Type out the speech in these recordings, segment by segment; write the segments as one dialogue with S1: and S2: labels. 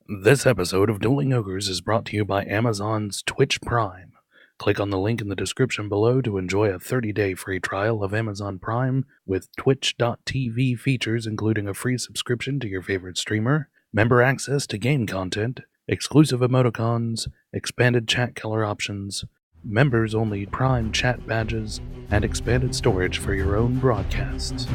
S1: This episode of Dueling Ogres is brought to you by Amazon's Twitch Prime. Click on the link in the description below to enjoy a 30-day free trial of Amazon Prime with Twitch.tv features including a free subscription to your favorite streamer, member access to game content, exclusive emoticons, expanded chat color options, members-only Prime chat badges, and expanded storage for your own broadcasts.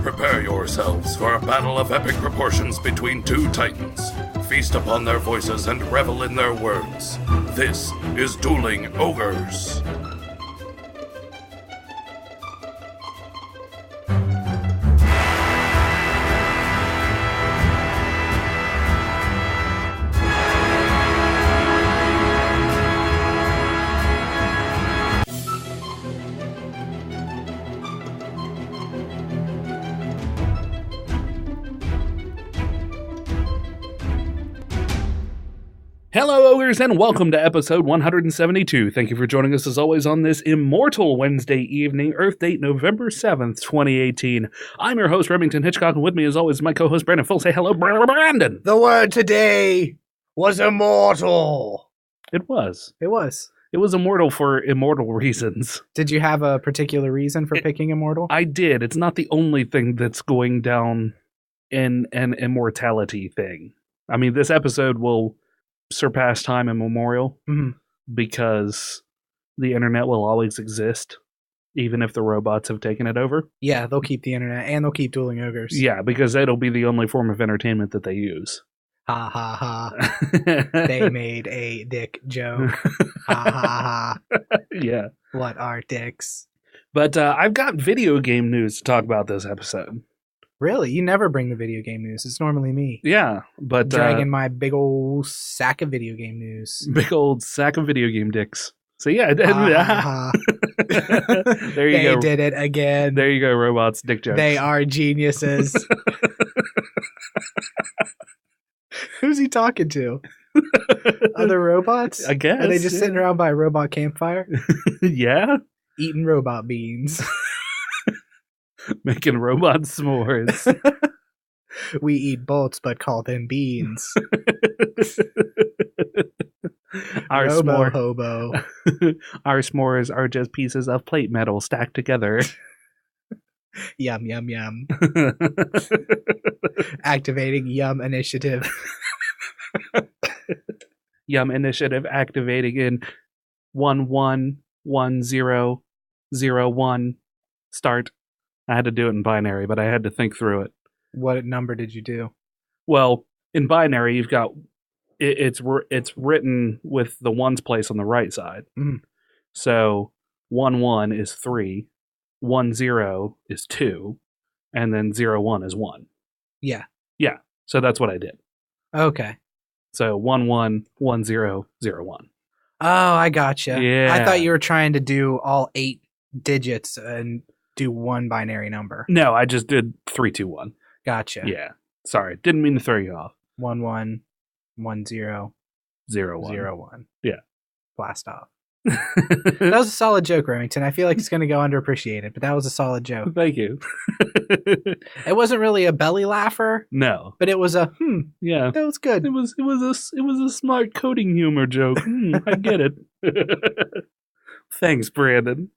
S1: Prepare yourselves for a battle of epic proportions between two titans. Feast upon their voices and revel in their words. This is Dueling Ogres. Hello, Ogres, and welcome to episode 172. Thank you for joining us, as always, on this Immortal Wednesday evening, Earth date November 7th, 2018. I'm your host, Remington Hitchcock, and with me, as always, my co-host, Brandon Full. Say hello, Brandon.
S2: The word today was immortal.
S1: It was.
S2: It was.
S1: It was immortal for immortal reasons.
S2: Did you have a particular reason for picking immortal?
S1: I did. It's not the only thing that's going down in an immortality thing. I mean, this episode will surpass time immemorial because the internet will always exist, even if the robots have taken it over.
S2: Yeah, they'll keep the internet and they'll keep Dueling Ogres.
S1: Yeah, because it'll be the only form of entertainment that they use.
S2: Ha ha ha. They made a dick joke. Ha ha ha.
S1: Yeah.
S2: What are dicks?
S1: But I've got video game news to talk about this episode.
S2: Really? You never bring the video game news. It's normally me.
S1: Yeah, but
S2: dragging my big old sack of video game news.
S1: Big old sack of video game dicks. So yeah, there you go.
S2: They did it again.
S1: There you go, robots, dick jokes.
S2: They are geniuses. Who's he talking to? Other robots?
S1: I guess.
S2: Are they just sitting around by a robot campfire?
S1: Yeah.
S2: Eating robot beans.
S1: Making robot s'mores.
S2: We eat bolts, but call them beans.
S1: Our
S2: hobo.
S1: Our s'mores are just pieces of plate metal stacked together.
S2: Yum, yum, yum. Activating Yum Initiative.
S1: Yum Initiative activating in 111001. Start. I had to do it in binary, but I had to think through it.
S2: What number did you do?
S1: Well, in binary, you've got it's written with the ones place on the right side. So 11 is 3, 10 is 2, and then 01 is 1.
S2: Yeah.
S1: Yeah. So that's what I did.
S2: Okay.
S1: So 111001.
S2: Oh, I gotcha.
S1: Yeah.
S2: I thought you were trying to do all 8 digits and do one binary number.
S1: No, I just did 321.
S2: Gotcha.
S1: Yeah. Sorry. Didn't mean to throw you off.
S2: 111001. 01.
S1: Yeah.
S2: Blast off. That was a solid joke, Remington. I feel like it's going to go underappreciated, but that was a solid joke.
S1: Thank you.
S2: It wasn't really a belly laugher.
S1: No.
S2: But it was a
S1: Yeah.
S2: That was good.
S1: It was a smart coding humor joke. I get it. Thanks, Brandon.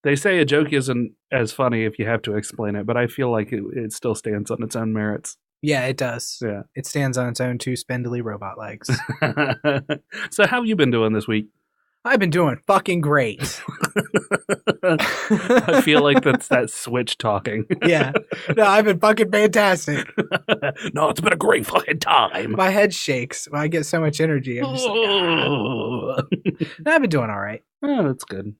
S1: They say a joke isn't as funny if you have to explain it, but I feel like it still stands on its own merits.
S2: Yeah, it does.
S1: Yeah.
S2: It stands on its own 2 spindly robot legs.
S1: So how have you been doing this week?
S2: I've been doing fucking great.
S1: I feel like that's that Switch talking.
S2: Yeah. No, I've been fucking fantastic.
S1: No, it's been a great fucking time.
S2: My head shakes when I get so much energy. I'm just like, No, I've been doing all right.
S1: Oh, that's good.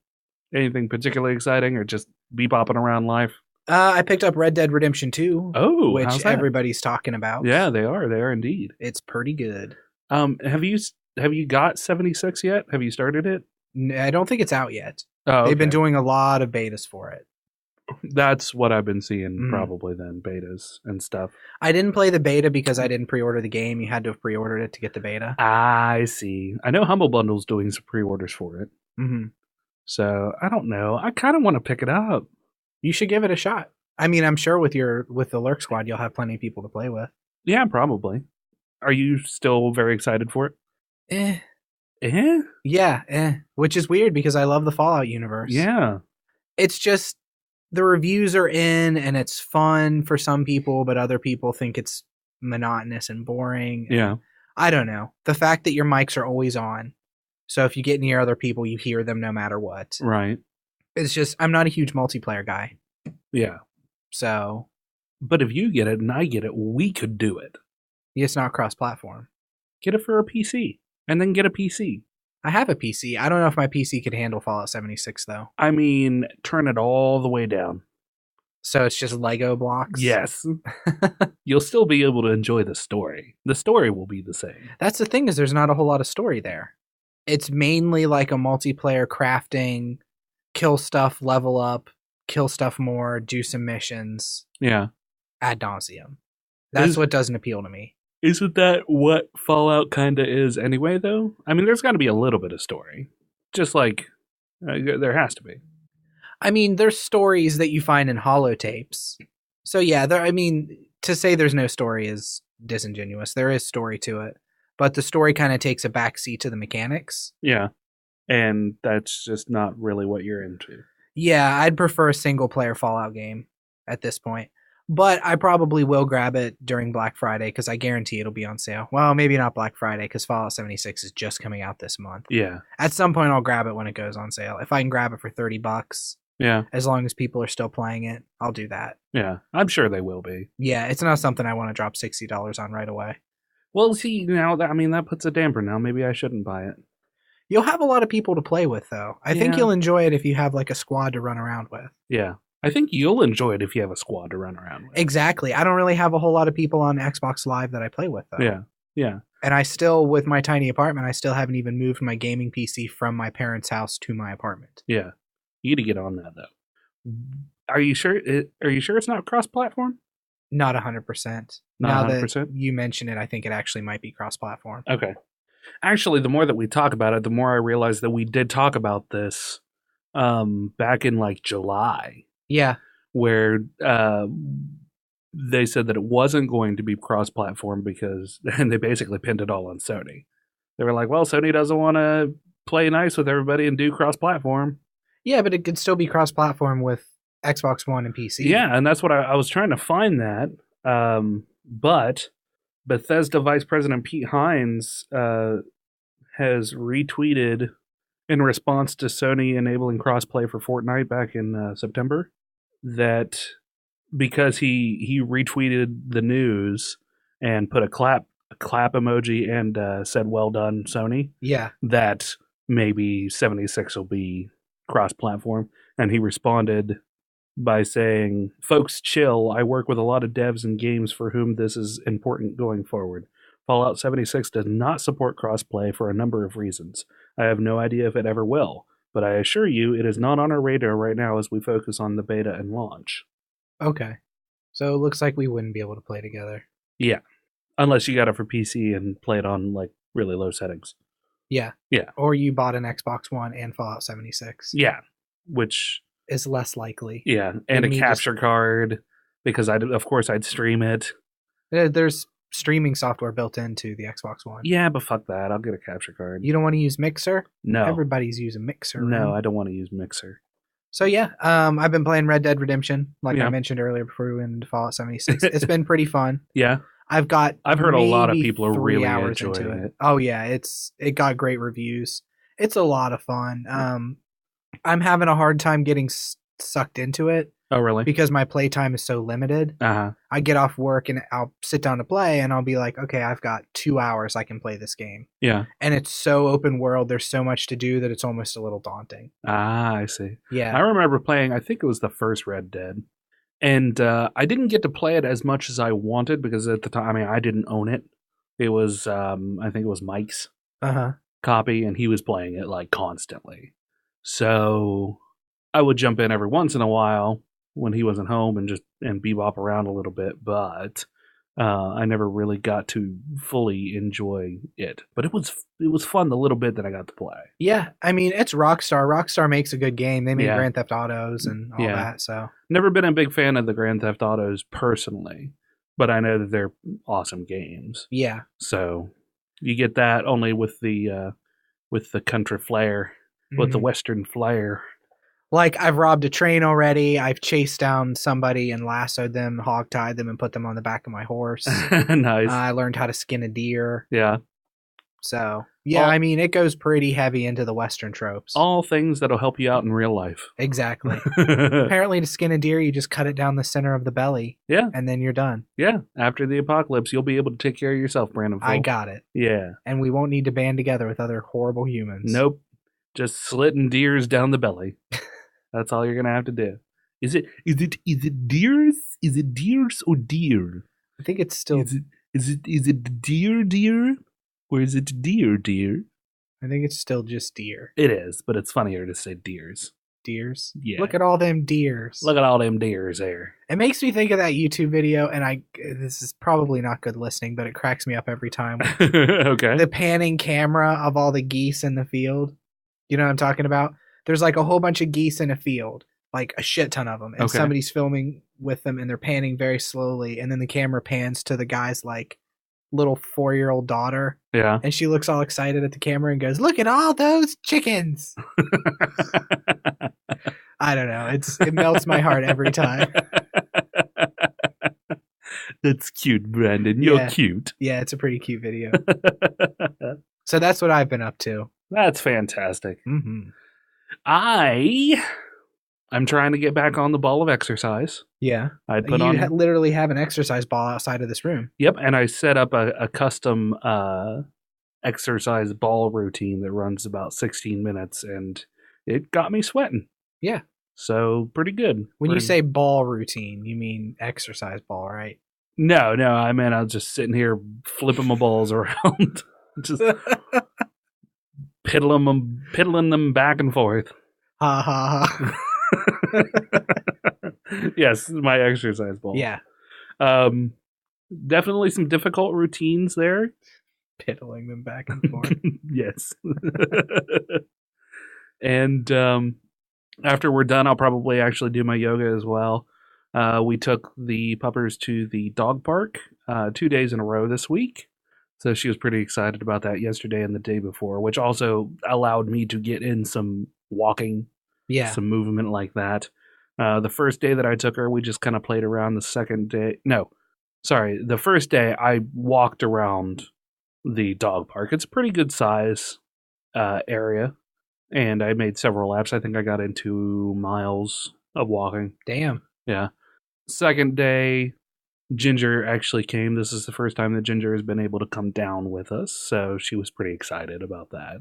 S1: Anything particularly exciting or just be bopping around life?
S2: I picked up Red Dead Redemption 2.
S1: Oh,
S2: which everybody's talking about.
S1: Yeah, they are. They are indeed.
S2: It's pretty good.
S1: Have you got 76 yet? Have you started it?
S2: I don't think it's out yet.
S1: Oh, okay.
S2: They've been doing a lot of betas for it.
S1: That's what I've been seeing probably then, betas and stuff.
S2: I didn't play the beta because I didn't pre-order the game. You had to have pre-ordered it to get the beta.
S1: I see. I know Humble Bundle's doing some pre-orders for it.
S2: Mm-hmm.
S1: So, I don't know. I kind of want to pick it up.
S2: You should give it a shot. I mean, I'm sure with the Lurk Squad, you'll have plenty of people to play with.
S1: Yeah, probably. Are you still very excited for it? Yeah,
S2: which is weird because I love the Fallout universe.
S1: Yeah.
S2: It's just the reviews are in and it's fun for some people, but other people think it's monotonous and boring.
S1: Yeah.
S2: I don't know. The fact that your mics are always on, so if you get near other people, you hear them no matter what.
S1: Right.
S2: It's just, I'm not a huge multiplayer guy.
S1: Yeah.
S2: So.
S1: But if you get it and I get it, we could do it.
S2: It's not cross-platform.
S1: Get it for a PC. And then get a PC.
S2: I have a PC. I don't know if my PC could handle Fallout 76, though.
S1: I mean, turn it all the way down.
S2: So it's just Lego blocks?
S1: Yes. You'll still be able to enjoy the story. The story will be the same.
S2: That's the thing, is there's not a whole lot of story there. It's mainly like a multiplayer crafting, kill stuff, level up, kill stuff more, do some missions.
S1: Yeah.
S2: Ad nauseum. That's what doesn't appeal to me.
S1: Isn't that what Fallout kind of is anyway, though? I mean, there's got to be a little bit of story. Just like, there has to be.
S2: I mean, there's stories that you find in holotapes. So yeah, to say there's no story is disingenuous. There is story to it. But the story kind of takes a backseat to the mechanics.
S1: Yeah. And that's just not really what you're into.
S2: Yeah, I'd prefer a single-player Fallout game at this point. But I probably will grab it during Black Friday because I guarantee it'll be on sale. Well, maybe not Black Friday because Fallout 76 is just coming out this month.
S1: Yeah.
S2: At some point, I'll grab it when it goes on sale. If I can grab it for $30,
S1: yeah,
S2: as long as people are still playing it, I'll do that.
S1: Yeah, I'm sure they will be.
S2: Yeah, it's not something I want to drop $60 on right away.
S1: Well, see, now that puts a damper now. Maybe I shouldn't buy it.
S2: You'll have a lot of people to play with, though. I think you'll enjoy it if you have like a squad to run around with.
S1: Yeah. I think you'll enjoy it if you have a squad to run around with.
S2: Exactly. I don't really have a whole lot of people on Xbox Live that I play with, though.
S1: Yeah. Yeah.
S2: And I still, with my tiny apartment, I still haven't even moved my gaming PC from my parents' house to my apartment.
S1: Yeah. You need to get on that, though. Are you sure it's not cross-platform?
S2: Not 100%.
S1: Not
S2: now
S1: 100%?
S2: That you mention it, I think it actually might be cross-platform.
S1: Okay. Actually, the more that we talk about it, the more I realize that we did talk about this back in like July.
S2: Yeah.
S1: Where they said that it wasn't going to be cross-platform and they basically pinned it all on Sony. They were like, well, Sony doesn't want to play nice with everybody and do cross-platform.
S2: Yeah, but it could still be cross-platform with Xbox One and PC.
S1: Yeah, and that's what I was trying to find that. But Bethesda Vice President Pete Hines has retweeted in response to Sony enabling crossplay for Fortnite back in September that because he retweeted the news and put a clap emoji and said well done Sony.
S2: Yeah.
S1: That maybe 76 will be cross-platform, and he responded by saying, "Folks, chill. I work with a lot of devs and games for whom this is important going forward. Fallout 76 does not support crossplay for a number of reasons. I have no idea if it ever will, but I assure you it is not on our radar right now as we focus on the beta and launch."
S2: Okay. So it looks like we wouldn't be able to play together.
S1: Yeah. Unless you got it for PC and play it on like really low settings.
S2: Yeah.
S1: Yeah.
S2: Or you bought an Xbox One and Fallout 76.
S1: Yeah. Which
S2: is less likely.
S1: Yeah. And a capture card because of course I'd stream it.
S2: There's streaming software built into the Xbox One.
S1: Yeah, but fuck that. I'll get a capture card.
S2: You don't want to use Mixer?
S1: No.
S2: Everybody's using Mixer.
S1: No, I don't want to use Mixer.
S2: So yeah, I've been playing Red Dead Redemption, like I mentioned earlier before we went into Fallout 76. It's been pretty fun.
S1: Yeah.
S2: I've
S1: heard a lot of people are really enjoying it.
S2: Oh yeah, it got great reviews. It's a lot of fun. I'm having a hard time getting sucked into it.
S1: Oh really?
S2: Because my playtime is so limited. I get off work and I'll sit down to play and I'll be like, okay, I've got 2 hours I can play this game.
S1: Yeah.
S2: And it's so open world. There's so much to do that it's almost a little daunting.
S1: I see.
S2: Yeah.
S1: I remember playing, I think it was the first Red Dead. And I didn't get to play it as much as I wanted because at the time, I didn't own it. It was, I think it was Mike's copy, and he was playing it like constantly. So I would jump in every once in a while when he wasn't home and bebop around a little bit, but I never really got to fully enjoy it. But it was fun the little bit that I got to play.
S2: Yeah, I mean, it's Rockstar. Rockstar makes a good game. They make
S1: Yeah.
S2: Grand Theft Autos and all that. So
S1: Never been a big fan of the Grand Theft Autos personally, but I know that they're awesome games.
S2: yeah,
S1: So you get that only with the country flair, with the Western flair.
S2: like I've robbed a train already. I've chased down somebody and lassoed them, hogtied them, and put them on the back of my horse.
S1: Nice.
S2: I learned how to skin a deer.
S1: Yeah.
S2: So yeah, I mean, it goes pretty heavy into the Western tropes.
S1: All things that'll help you out in real life.
S2: Exactly. Apparently, to skin a deer, you just cut it down the center of the belly.
S1: Yeah.
S2: And then you're done.
S1: Yeah. After the apocalypse, you'll be able to take care of yourself, Brandon.
S2: I got it.
S1: Yeah.
S2: And we won't need to band together with other horrible humans.
S1: Nope. Just slitting deers down the belly. That's all you're gonna have to do. Is it deers? Is it deers or deer?
S2: I think it's still.
S1: Is it deer? Or is it deer?
S2: I think it's still just deer.
S1: It is, but it's funnier to say deers.
S2: Deers?
S1: Yeah.
S2: Look at all them deers.
S1: Look at all them deers there.
S2: It makes me think of that YouTube video, and this is probably not good listening, but it cracks me up every time.
S1: Okay.
S2: The panning camera of all the geese in the field. You know what I'm talking about? There's like a whole bunch of geese in a field, like a shit ton of them, and somebody's filming with them, and they're panning very slowly, and then the camera pans to the guy's like little 4-year-old daughter.
S1: Yeah.
S2: And she looks all excited at the camera and goes, "Look at all those chickens." I don't know. It melts my heart every time.
S1: That's cute, Brandon. You're cute.
S2: Yeah, it's a pretty cute video. So that's what I've been up to.
S1: That's fantastic.
S2: Mm-hmm.
S1: I'm trying to get back on the ball of exercise.
S2: Yeah. You literally have an exercise ball outside of this room.
S1: Yep, and I set up a custom exercise ball routine that runs about 16 minutes, and it got me sweating.
S2: Yeah.
S1: So, pretty good.
S2: When you say ball routine, you mean exercise ball, right?
S1: No, I mean, I was just sitting here flipping my balls around. Just piddling them back and forth.
S2: Ha ha ha.
S1: Yes, my exercise ball.
S2: Yeah.
S1: Definitely some difficult routines there.
S2: Piddling them back and forth.
S1: Yes. And after we're done, I'll probably actually do my yoga as well. We took the puppers to the dog park 2 days in a row this week. So she was pretty excited about that yesterday and the day before, which also allowed me to get in some walking, some movement like that. The first day that I took her, we just kind of played around. The first day I walked around the dog park. It's a pretty good size area, and I made several laps. I think I got in 2 miles of walking.
S2: Damn.
S1: Yeah. Second day, Ginger actually came. This is the first time that Ginger has been able to come down with us, so she was pretty excited about that.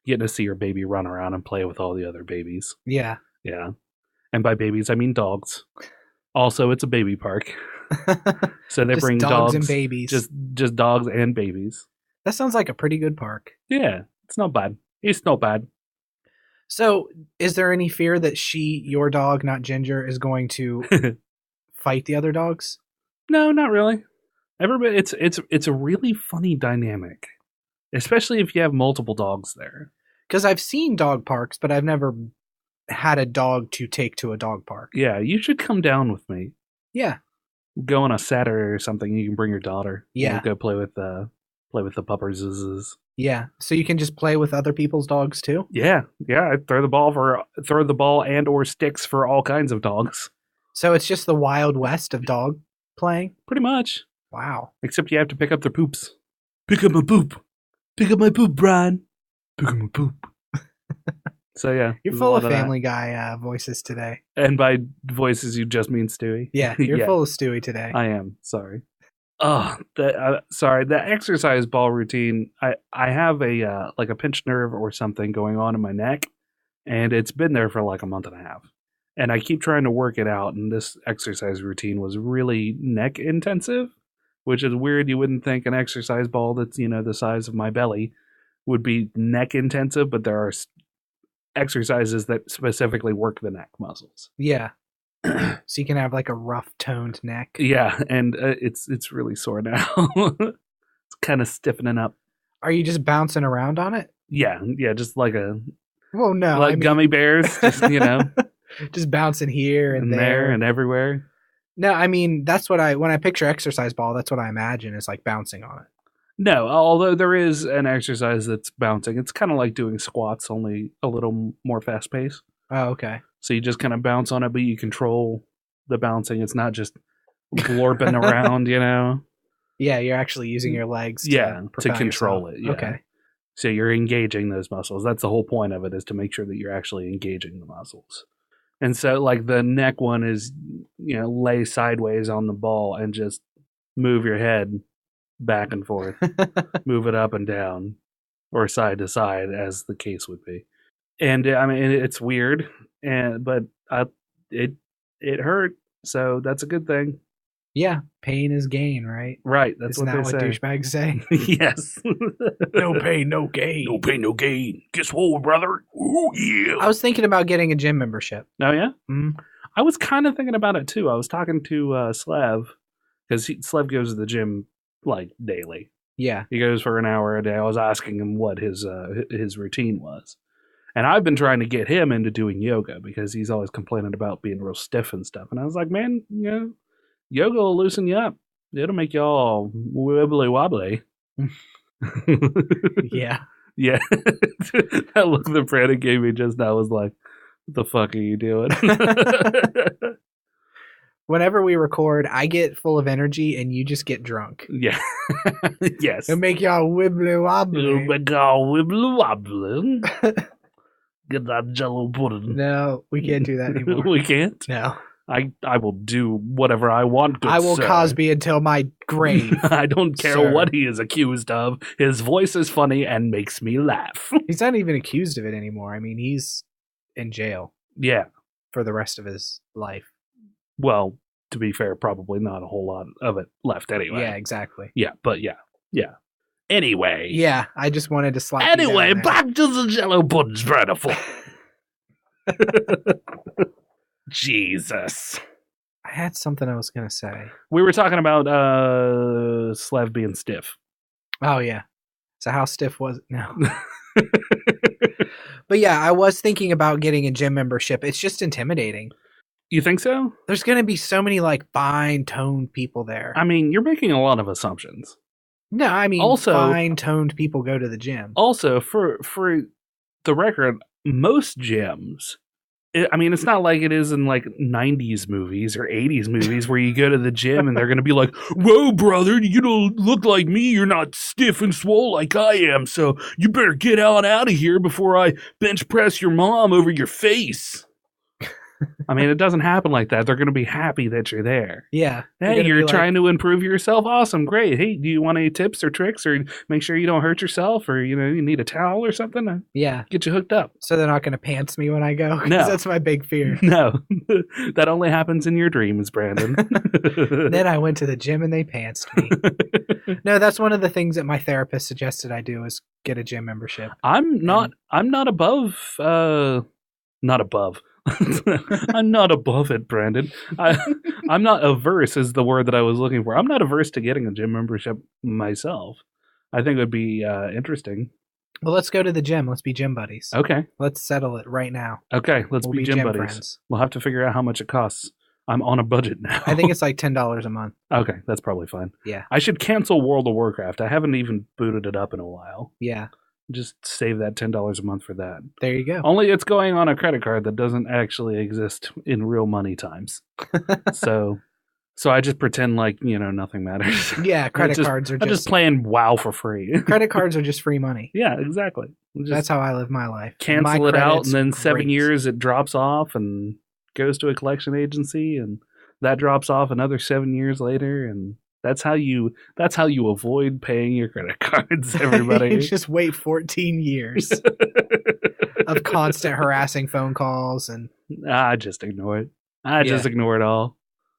S1: Getting to see her baby run around and play with all the other babies.
S2: Yeah.
S1: Yeah. And by babies, I mean dogs. Also, it's a baby park. So they bring dogs
S2: and babies.
S1: Just dogs and babies.
S2: That sounds like a pretty good park.
S1: Yeah, it's not bad. It's not bad.
S2: So, is there any fear that your dog, not Ginger, is going to fight the other dogs?
S1: No, not really. Everybody, it's a really funny dynamic, especially if you have multiple dogs there.
S2: Because I've seen dog parks, but I've never had a dog to take to a dog park.
S1: Yeah, you should come down with me.
S2: Yeah.
S1: Go on a Saturday or something. You can bring your daughter.
S2: Yeah.
S1: Go play with the puppers.
S2: Yeah. So you can just play with other people's dogs too?
S1: Yeah. I throw the ball and or sticks for all kinds of dogs.
S2: So it's just the Wild West of dog playing?
S1: Pretty much.
S2: Wow.
S1: Except you have to pick up their poops. Pick up my poop. Pick up my poop, Brian. Pick up my poop. So yeah.
S2: You're full of Family Guy voices today.
S1: And by voices, you just mean Stewie.
S2: Yeah, you're full of Stewie today.
S1: I am. Sorry. That exercise ball routine. I have a like a pinched nerve or something going on in my neck, and it's been there for like a month and a half. And I keep trying to work it out, and this exercise routine was really neck intensive, which is weird. You wouldn't think an exercise ball that's, the size of my belly would be neck intensive, but there are exercises that specifically work the neck muscles.
S2: Yeah. So you can have like a rough toned neck.
S1: Yeah, and it's really sore now. It's kind of stiffening up.
S2: Are you just bouncing around on it?
S1: Yeah, just like
S2: Well, no,
S1: like gummy bears, just
S2: just bouncing here and
S1: there and everywhere.
S2: No, I mean that's what when I picture exercise ball, that's what I imagine is like bouncing on it.
S1: No, although there is an exercise that's bouncing. It's kind of like doing squats, only a little more fast paced.
S2: Oh, okay.
S1: So you just kind of bounce on it, but you control the bouncing. It's not just blorping around,
S2: Yeah, you're actually using your legs
S1: to control
S2: yourself.
S1: it. Yeah.
S2: Okay.
S1: So you're engaging those muscles. That's the whole point of it, is to make sure that you're actually engaging the muscles. And so like the neck one is, lay sideways on the ball and just move your head back and forth, move it up and down or side to side as the case would be. And I mean, it's weird, but it hurt. So that's a good thing.
S2: Yeah, pain is gain, right?
S1: Right, that's
S2: Isn't
S1: what
S2: that
S1: they
S2: what
S1: say.
S2: douchebags say?
S1: Yes.
S2: No pain, no gain.
S1: No pain, no gain. Guess what, brother? Ooh, yeah.
S2: I was thinking about getting a gym membership.
S1: Oh, yeah?
S2: Mm.
S1: I was kind of thinking about it, too. I was talking to Slev, because Slev goes to the gym, like, daily.
S2: Yeah.
S1: He goes for an hour a day. I was asking him what his routine was. And I've been trying to get him into doing yoga, because he's always complaining about being real stiff and stuff. And I was like, man, yoga will loosen you up. It'll make you all wibbly wobbly.
S2: Yeah.
S1: Yeah. That look that Brandon gave me just now was like, what the fuck are you doing?
S2: Whenever we record, I get full of energy and you just get drunk.
S1: Yeah. Yes.
S2: It'll make y'all wibbly wobbly.
S1: It'll make y'all wibbly wobbly. Get that Jello pudding.
S2: No, we can't do that anymore.
S1: We can't?
S2: No.
S1: I will do whatever I want.
S2: I will
S1: sir.
S2: Cosby until my grave.
S1: I don't care
S2: sir.
S1: what he is accused of. His voice is funny and makes me laugh.
S2: He's not even accused of it anymore. I mean, he's in jail.
S1: Yeah.
S2: For the rest of his life.
S1: Well, to be fair, probably not a whole lot of it left anyway.
S2: Yeah, exactly.
S1: Yeah, but yeah. Anyway.
S2: Yeah, I just wanted to slap
S1: Anyway,
S2: you down
S1: back to the Jello pudding spreader. Jesus.
S2: I had something I was going to say.
S1: We were talking about Slev being stiff.
S2: Oh, yeah. So how stiff was it? No. But yeah, I was thinking about getting a gym membership. It's just intimidating.
S1: You think so?
S2: There's going to be so many like fine-toned people there.
S1: I mean, you're making a lot of assumptions.
S2: No, I mean,
S1: also,
S2: fine-toned people go to the gym.
S1: Also, for the record, most gyms, it's not like it is in like 90s movies or 80s movies where you go to the gym and they're going to be like, whoa, brother, you don't look like me. You're not stiff and swole like I am. So you better get on out of here before I bench press your mom over your face. I mean, it doesn't happen like that. They're going to be happy that you're there.
S2: Yeah.
S1: Hey, you're trying to improve yourself? Awesome. Great. Hey, do you want any tips or tricks or make sure you don't hurt yourself or, you need a towel or something?
S2: Yeah.
S1: Get you hooked up.
S2: So they're not going to pants me when I go?
S1: No.
S2: That's my big fear.
S1: No. That only happens in your dreams, Brandon.
S2: Then I went to the gym and they pantsed me. No, that's one of the things that my therapist suggested I do is get a gym membership.
S1: I'm not above, not above. I'm not above it, Brandon. I'm not averse is the word that I was looking for. I'm not averse to getting a gym membership myself. I think it would be interesting.
S2: Well, let's go to the gym. Let's be gym buddies.
S1: Okay.
S2: Let's settle it right now.
S1: Okay, let's be gym buddies.
S2: Friends.
S1: We'll have to figure out how much it costs. I'm on a budget now.
S2: I think it's like $10 a month.
S1: Okay, that's probably fine.
S2: Yeah.
S1: I should cancel World of Warcraft. I haven't even booted it up in a while.
S2: Yeah.
S1: Just save that $10 a month for that.
S2: There you go.
S1: Only it's going on a credit card that doesn't actually exist in real money times. So I just pretend like, nothing matters.
S2: Yeah, credit cards are
S1: I'm just playing WoW for free.
S2: Credit cards are just free money.
S1: Yeah, exactly.
S2: That's how I live my life.
S1: Cancel it out, and then 7 years it drops off and goes to a collection agency, and that drops off another 7 years later, and that's how you avoid paying your credit cards, everybody.
S2: Just wait 14 years of constant harassing phone calls and
S1: just ignore it. Just ignore it all.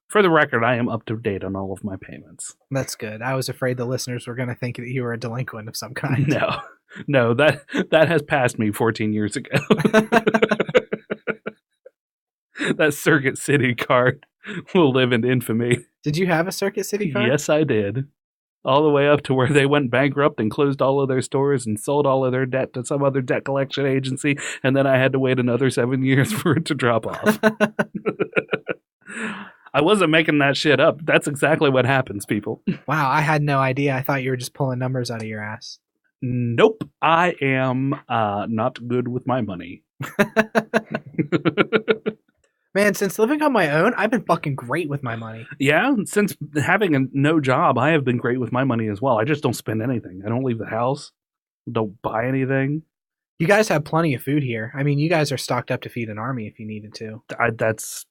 S1: For the record, I am up to date on all of my payments.
S2: That's good. I was afraid the listeners were going to think that you were a delinquent of some kind.
S1: No, that has passed me 14 years ago. That Circuit City card will live in infamy.
S2: Did you have a Circuit City card?
S1: Yes, I did. All the way up to where they went bankrupt and closed all of their stores and sold all of their debt to some other debt collection agency, and then I had to wait another 7 years for it to drop off. I wasn't making that shit up. That's exactly what happens, people.
S2: Wow, I had no idea. I thought you were just pulling numbers out of your ass.
S1: Nope. I am not good with my money.
S2: Man, since living on my own, I've been fucking great with my money.
S1: Yeah, since having no job, I have been great with my money as well. I just don't spend anything. I don't leave the house. Don't buy anything.
S2: You guys have plenty of food here. I mean, you guys are stocked up to feed an army if you needed to.
S1: That's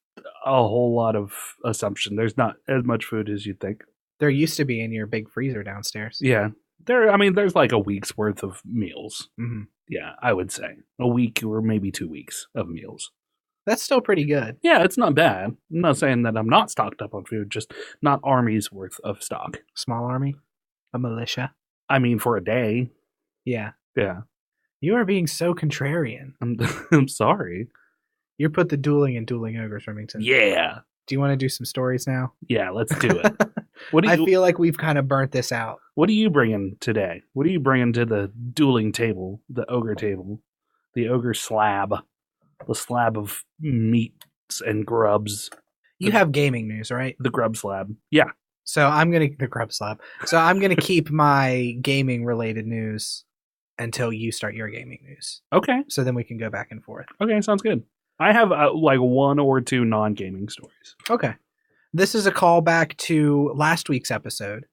S1: a whole lot of assumption. There's not as much food as you'd think.
S2: There used to be in your big freezer downstairs.
S1: Yeah. There's like a week's worth of meals.
S2: Mm-hmm.
S1: Yeah, I would say. A week or maybe 2 weeks of meals.
S2: That's still pretty good.
S1: Yeah, it's not bad. I'm not saying that I'm not stocked up on food, just not armies worth of stock.
S2: Small army? A militia?
S1: I mean, for a day.
S2: Yeah.
S1: Yeah.
S2: You are being so contrarian.
S1: I'm sorry.
S2: You put the Dueling and Dueling Ogres, Remington.
S1: Yeah.
S2: Do you want to do some stories now?
S1: Yeah, let's do it.
S2: I feel like we've kind of burnt this out.
S1: What are you bringing today? What are you bringing to the dueling table, the ogre table, the ogre slab, the slab of meats and grubs?
S2: You have gaming news, right?
S1: The grub slab. Yeah.
S2: So the grub slab. So I'm going to keep my gaming related news until you start your gaming news.
S1: Okay.
S2: So then we can go back and forth.
S1: Okay, sounds good. I have like 1 or 2 non-gaming stories.
S2: Okay. This is a callback to last week's episode.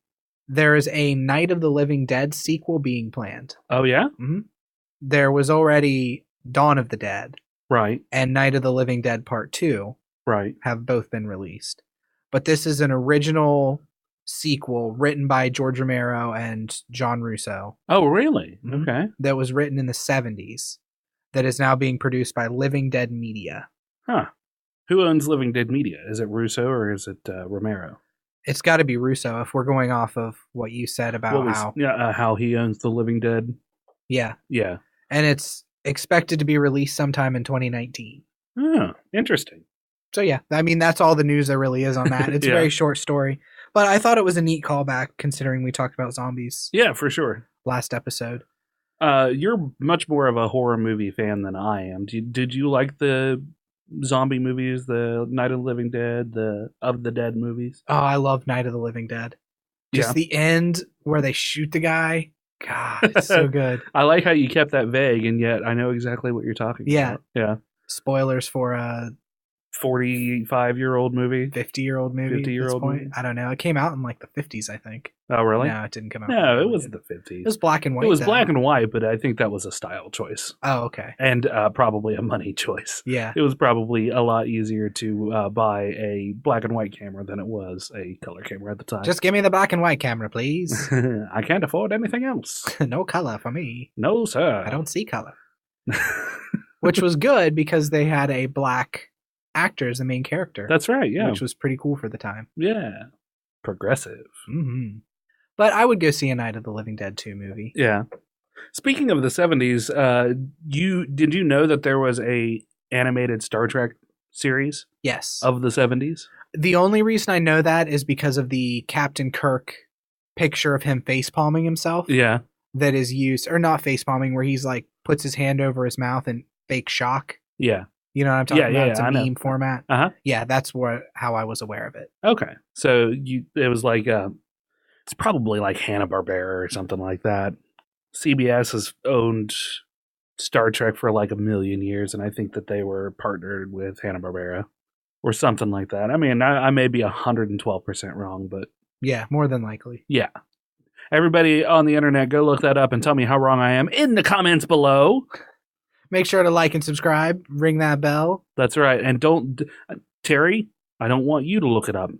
S2: There is a Night of the Living Dead sequel being planned.
S1: Oh, yeah?
S2: Mm-hmm. There was already Dawn of the Dead.
S1: Right.
S2: And Night of the Living Dead Part 2.
S1: Right.
S2: Have both been released. But this is an original sequel written by George Romero and John Russo.
S1: Oh, really?
S2: Mm-hmm.
S1: Okay.
S2: That was written in the 70s. That is now being produced by Living Dead Media.
S1: Huh. Who owns Living Dead Media? Is it Russo or is it Romero?
S2: It's got to be Russo if we're going off of what you said about
S1: how he owns the Living Dead.
S2: Yeah.
S1: Yeah.
S2: And it's expected to be released sometime in 2019.
S1: Oh, interesting.
S2: So yeah, I mean, that's all the news there really is on that. It's a very short story. But I thought it was a neat callback considering we talked about zombies.
S1: Yeah, for sure.
S2: Last episode.
S1: You're much more of a horror movie fan than I am. Did you like the zombie movies, the Night of the Living Dead, the Of the Dead movies?
S2: Oh, I love Night of the Living Dead. Just the end where they shoot the guy. God, it's so good.
S1: I like how you kept that vague, and yet I know exactly what you're talking about. Yeah.
S2: Spoilers for a
S1: 45-year-old movie?
S2: 50-year-old movie.
S1: 50-year-old movie?
S2: I don't know. It came out in like the 50s, I think.
S1: Oh, really?
S2: No, it didn't come out.
S1: No, it wasn't the 50s.
S2: It was black and white.
S1: It was black and white, but I think that was a style choice.
S2: Oh, okay.
S1: And probably a money choice.
S2: Yeah.
S1: It was probably a lot easier to buy a black and white camera than it was a color camera at the time.
S2: Just give me the black and white camera, please.
S1: I can't afford anything else.
S2: No color for me.
S1: No, sir.
S2: I don't see color. Which was good because they had a black actor as the main character.
S1: That's right, yeah.
S2: Which was pretty cool for the time.
S1: Yeah. Progressive.
S2: Mm-hmm. But I would go see a Night of the Living Dead 2 movie.
S1: Yeah. Speaking of the 70s, did you know that there was a animated Star Trek series?
S2: Yes.
S1: Of the 70s?
S2: The only reason I know that is because of the Captain Kirk picture of him face-palming himself.
S1: Yeah.
S2: That is used, or not face-palming, where he's like, puts his hand over his mouth and fake shock.
S1: Yeah.
S2: You know what I'm talking about?
S1: Yeah,
S2: It's a meme format.
S1: Uh-huh.
S2: Yeah, that's how I was aware of it.
S1: Okay. So it was like, it's probably like Hanna-Barbera or something like that. CBS has owned Star Trek for like 1 million years, and I think that they were partnered with Hanna-Barbera or something like that. I mean, I may be 112% wrong, but...
S2: Yeah, more than likely.
S1: Yeah. Everybody on the internet, go look that up and tell me how wrong I am in the comments below.
S2: Make sure to like and subscribe. Ring that bell.
S1: That's right. And don't... Terry, I don't want you to look it up.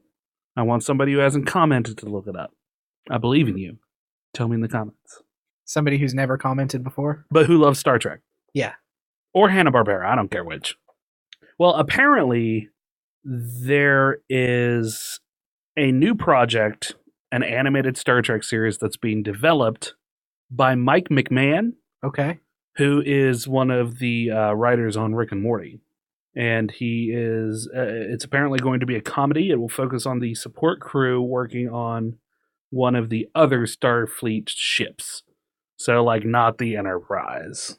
S1: I want somebody who hasn't commented to look it up. I believe in you. Tell me in the comments.
S2: Somebody who's never commented before?
S1: But who loves Star Trek.
S2: Yeah.
S1: Or Hanna-Barbera. I don't care which. Well, apparently there is a new project, an animated Star Trek series that's being developed by Mike McMahon.
S2: Okay.
S1: Who is one of the writers on Rick and Morty. And he is, it's apparently going to be a comedy. It will focus on the support crew working on one of the other Starfleet ships. So, like, not the Enterprise.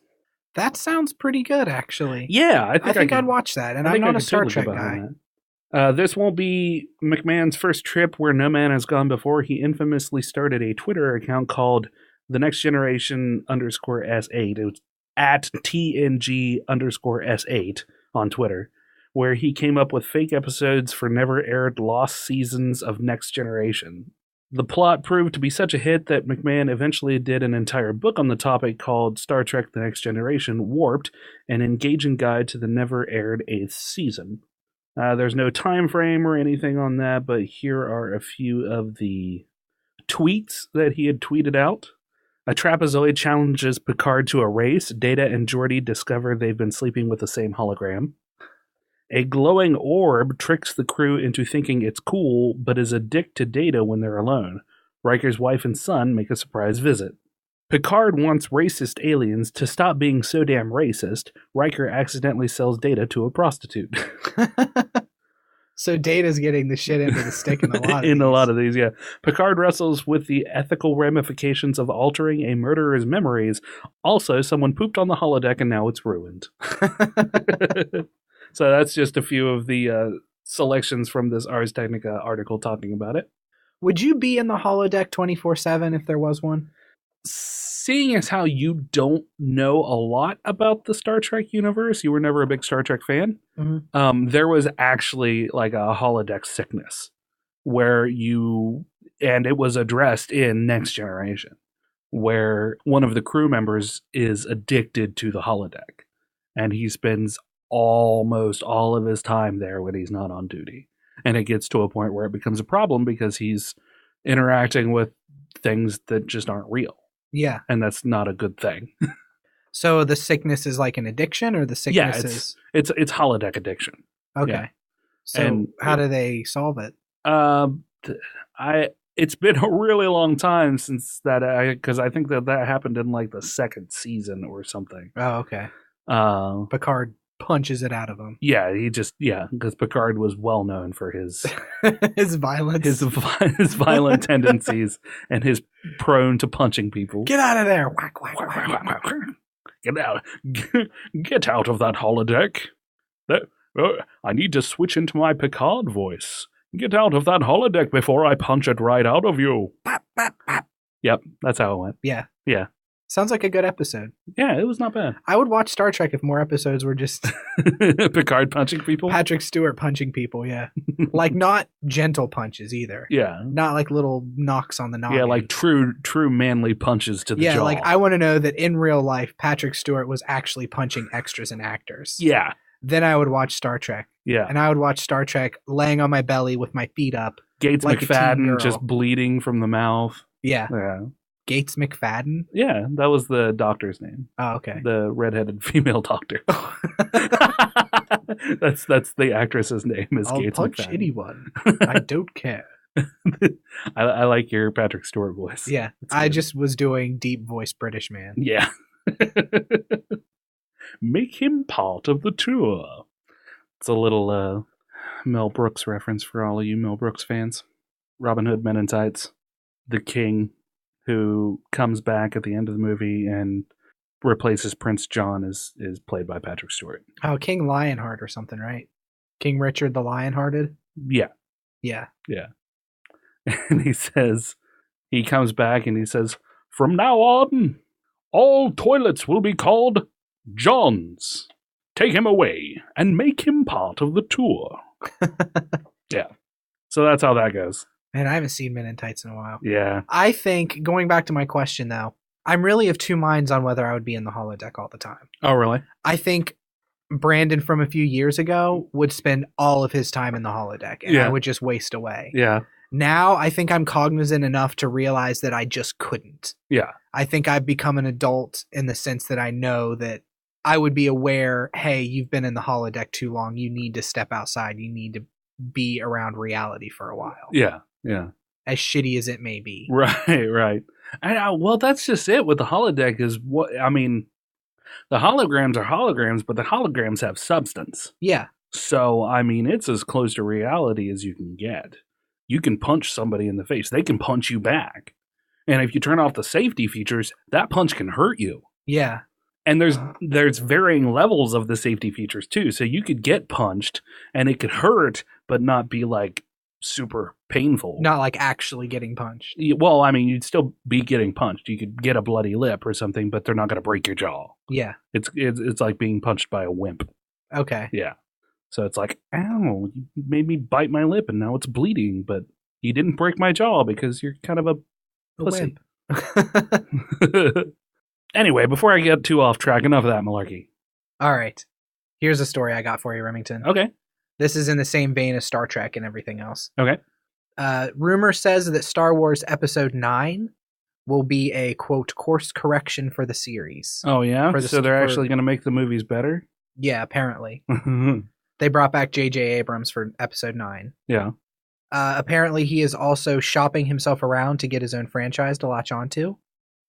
S2: That sounds pretty good, actually.
S1: Yeah,
S2: I think I'd watch that, and I'm not a Star Trek guy.
S1: This won't be McMahon's first trip where no man has gone before. He infamously started a Twitter account called The Next Generation _S8. It was at TNG _S8 on Twitter, where he came up with fake episodes for never aired lost seasons of Next Generation. The plot proved to be such a hit that McMahon eventually did an entire book on the topic called Star Trek The Next Generation Warped, an engaging guide to the never-aired 8th season. There's no time frame or anything on that, but here are a few of the tweets that he had tweeted out. A trapezoid challenges Picard to a race. Data and Geordi discover they've been sleeping with the same hologram. A glowing orb tricks the crew into thinking it's cool, but is a dick to Data when they're alone. Riker's wife and son make a surprise visit. Picard wants racist aliens to stop being so damn racist. Riker accidentally sells Data to a prostitute.
S2: So Data's getting the shit into the stick in a lot of these.
S1: In a lot of these, yeah. Picard wrestles with the ethical ramifications of altering a murderer's memories. Also, someone pooped on the holodeck and now it's ruined. So that's just a few of the selections from this Ars Technica article talking about it.
S2: Would you be in the holodeck 24/7 if there was one?
S1: Seeing as how you don't know a lot about the Star Trek universe, you were never a big Star Trek fan, there was actually like a holodeck sickness where and it was addressed in Next Generation, where one of the crew members is addicted to the holodeck, and he spends almost all of his time there when he's not on duty. And it gets to a point where it becomes a problem because he's interacting with things that just aren't real.
S2: Yeah.
S1: And that's not a good thing.
S2: So the sickness is like an addiction, or the sickness is...
S1: It's holodeck addiction.
S2: Okay.
S1: Yeah.
S2: So how do they solve it?
S1: It's been a really long time since that, because I think that happened in like the second season or something.
S2: Oh, okay. Picard punches it out of him.
S1: Yeah, because Picard was well known for his
S2: his violence,
S1: his violent tendencies, and his prone to punching people.
S2: Get out of there! Whack, whack, whack, whack, whack.
S1: Get out of that holodeck. I need to switch into my Picard voice. Get out of that holodeck before I punch it right out of you.
S2: Pop, pop, pop.
S1: Yep, that's how it went.
S2: Yeah.
S1: Yeah.
S2: Sounds like a good episode.
S1: Yeah, it was not bad.
S2: I would watch Star Trek if more episodes were just...
S1: Picard punching people?
S2: Patrick Stewart punching people, yeah. Like, not gentle punches either.
S1: Yeah.
S2: Not like little knocks on the noggin.
S1: Yeah, like true manly punches to the jaw.
S2: Yeah, like I want to know that in real life, Patrick Stewart was actually punching extras and actors.
S1: Yeah.
S2: Then I would watch Star Trek.
S1: Yeah.
S2: And I would watch Star Trek laying on my belly with my feet up.
S1: Gates
S2: like
S1: McFadden just bleeding from the mouth.
S2: Yeah.
S1: Yeah.
S2: Gates McFadden?
S1: Yeah, that was the doctor's name.
S2: Oh, okay.
S1: The redheaded female doctor. That's the actress's name is
S2: I'll
S1: Gates
S2: punch
S1: McFadden.
S2: Anyone. I don't care.
S1: I like your Patrick Stewart voice.
S2: Yeah, I just was doing deep voice British man.
S1: Yeah. Make him part of the tour. It's a little Mel Brooks reference for all of you Mel Brooks fans. Robin Hood Men in Tights. The king who comes back at the end of the movie and replaces Prince John is played by Patrick Stewart.
S2: Oh, King Lionheart or something, right? King Richard the Lionhearted?
S1: Yeah.
S2: Yeah.
S1: Yeah. And he comes back and he says, from now on, all toilets will be called John's. Take him away and make him part of the tour. Yeah. So that's how that goes.
S2: Man, I haven't seen Men in Tights in a while.
S1: Yeah.
S2: I think, going back to my question, though, I'm really of two minds on whether I would be in the holodeck all the time.
S1: Oh, really?
S2: I think Brandon from a few years ago would spend all of his time in the holodeck, and I would just waste away.
S1: Yeah.
S2: Now, I think I'm cognizant enough to realize that I just couldn't.
S1: Yeah.
S2: I think I've become an adult in the sense that I know that I would be aware, hey, you've been in the holodeck too long. You need to step outside. You need to be around reality for a while.
S1: Yeah. Yeah.
S2: As shitty as it may be.
S1: Right, right. And well, that's just it with the holodeck is what, I mean, The holograms are holograms, but the holograms have substance.
S2: Yeah.
S1: So, I mean, it's as close to reality as you can get. You can punch somebody in the face. They can punch you back. And if you turn off the safety features, that punch can hurt you.
S2: Yeah.
S1: And there's varying levels of the safety features too. So you could get punched and it could hurt, but not be like super painful.
S2: Not like actually getting punched.
S1: Well, I mean, you'd still be getting punched. You could get a bloody lip or something, but they're not going to break your jaw.
S2: Yeah.
S1: It's like being punched by a wimp.
S2: Okay.
S1: Yeah. So it's like, ow, you made me bite my lip and now it's bleeding, but you didn't break my jaw because you're kind of a pussy. Anyway, before I get too off track, enough of that malarkey.
S2: All right. Here's a story I got for you, Remington.
S1: Okay.
S2: This is in the same vein as Star Trek and everything else.
S1: Okay.
S2: Rumor says that Star Wars Episode 9 will be a, quote, course correction for the series.
S1: Oh, yeah? So they're actually going to make the movies better?
S2: Yeah, apparently. They brought back J.J. Abrams for Episode 9.
S1: Yeah.
S2: Apparently, he is also shopping himself around to get his own franchise to latch onto,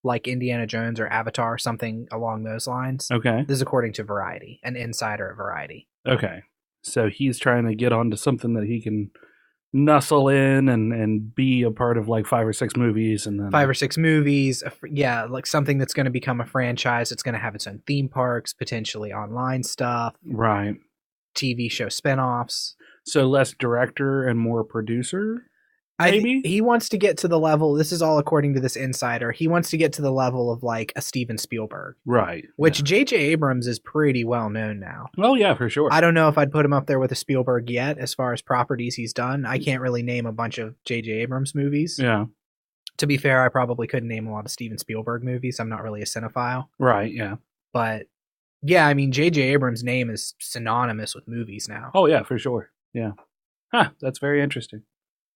S2: like Indiana Jones or Avatar, something along those lines.
S1: Okay.
S2: This is according to Variety, an insider at Variety.
S1: Okay. So he's trying to get onto something that he can nuzzle in and be a part of like 5 or 6 movies. And then
S2: 5 or 6 movies. Yeah, like something that's going to become a franchise. It's going to have its own theme parks, potentially online stuff.
S1: Right.
S2: TV show spinoffs.
S1: So less director and more producer? Maybe?
S2: He wants to get to the level, this is all according to this insider, he wants to get to the level of like a Steven Spielberg.
S1: Right.
S2: Which J.J. Abrams is pretty well known now.
S1: Oh, yeah, for sure.
S2: I don't know if I'd put him up there with a Spielberg yet as far as properties he's done. I can't really name a bunch of J.J. Abrams movies.
S1: Yeah.
S2: To be fair, I probably couldn't name a lot of Steven Spielberg movies. I'm not really a cinephile.
S1: Right, yeah.
S2: But yeah, I mean, J.J. Abrams' name is synonymous with movies now.
S1: Oh, yeah, for sure. Yeah. Huh, that's very interesting.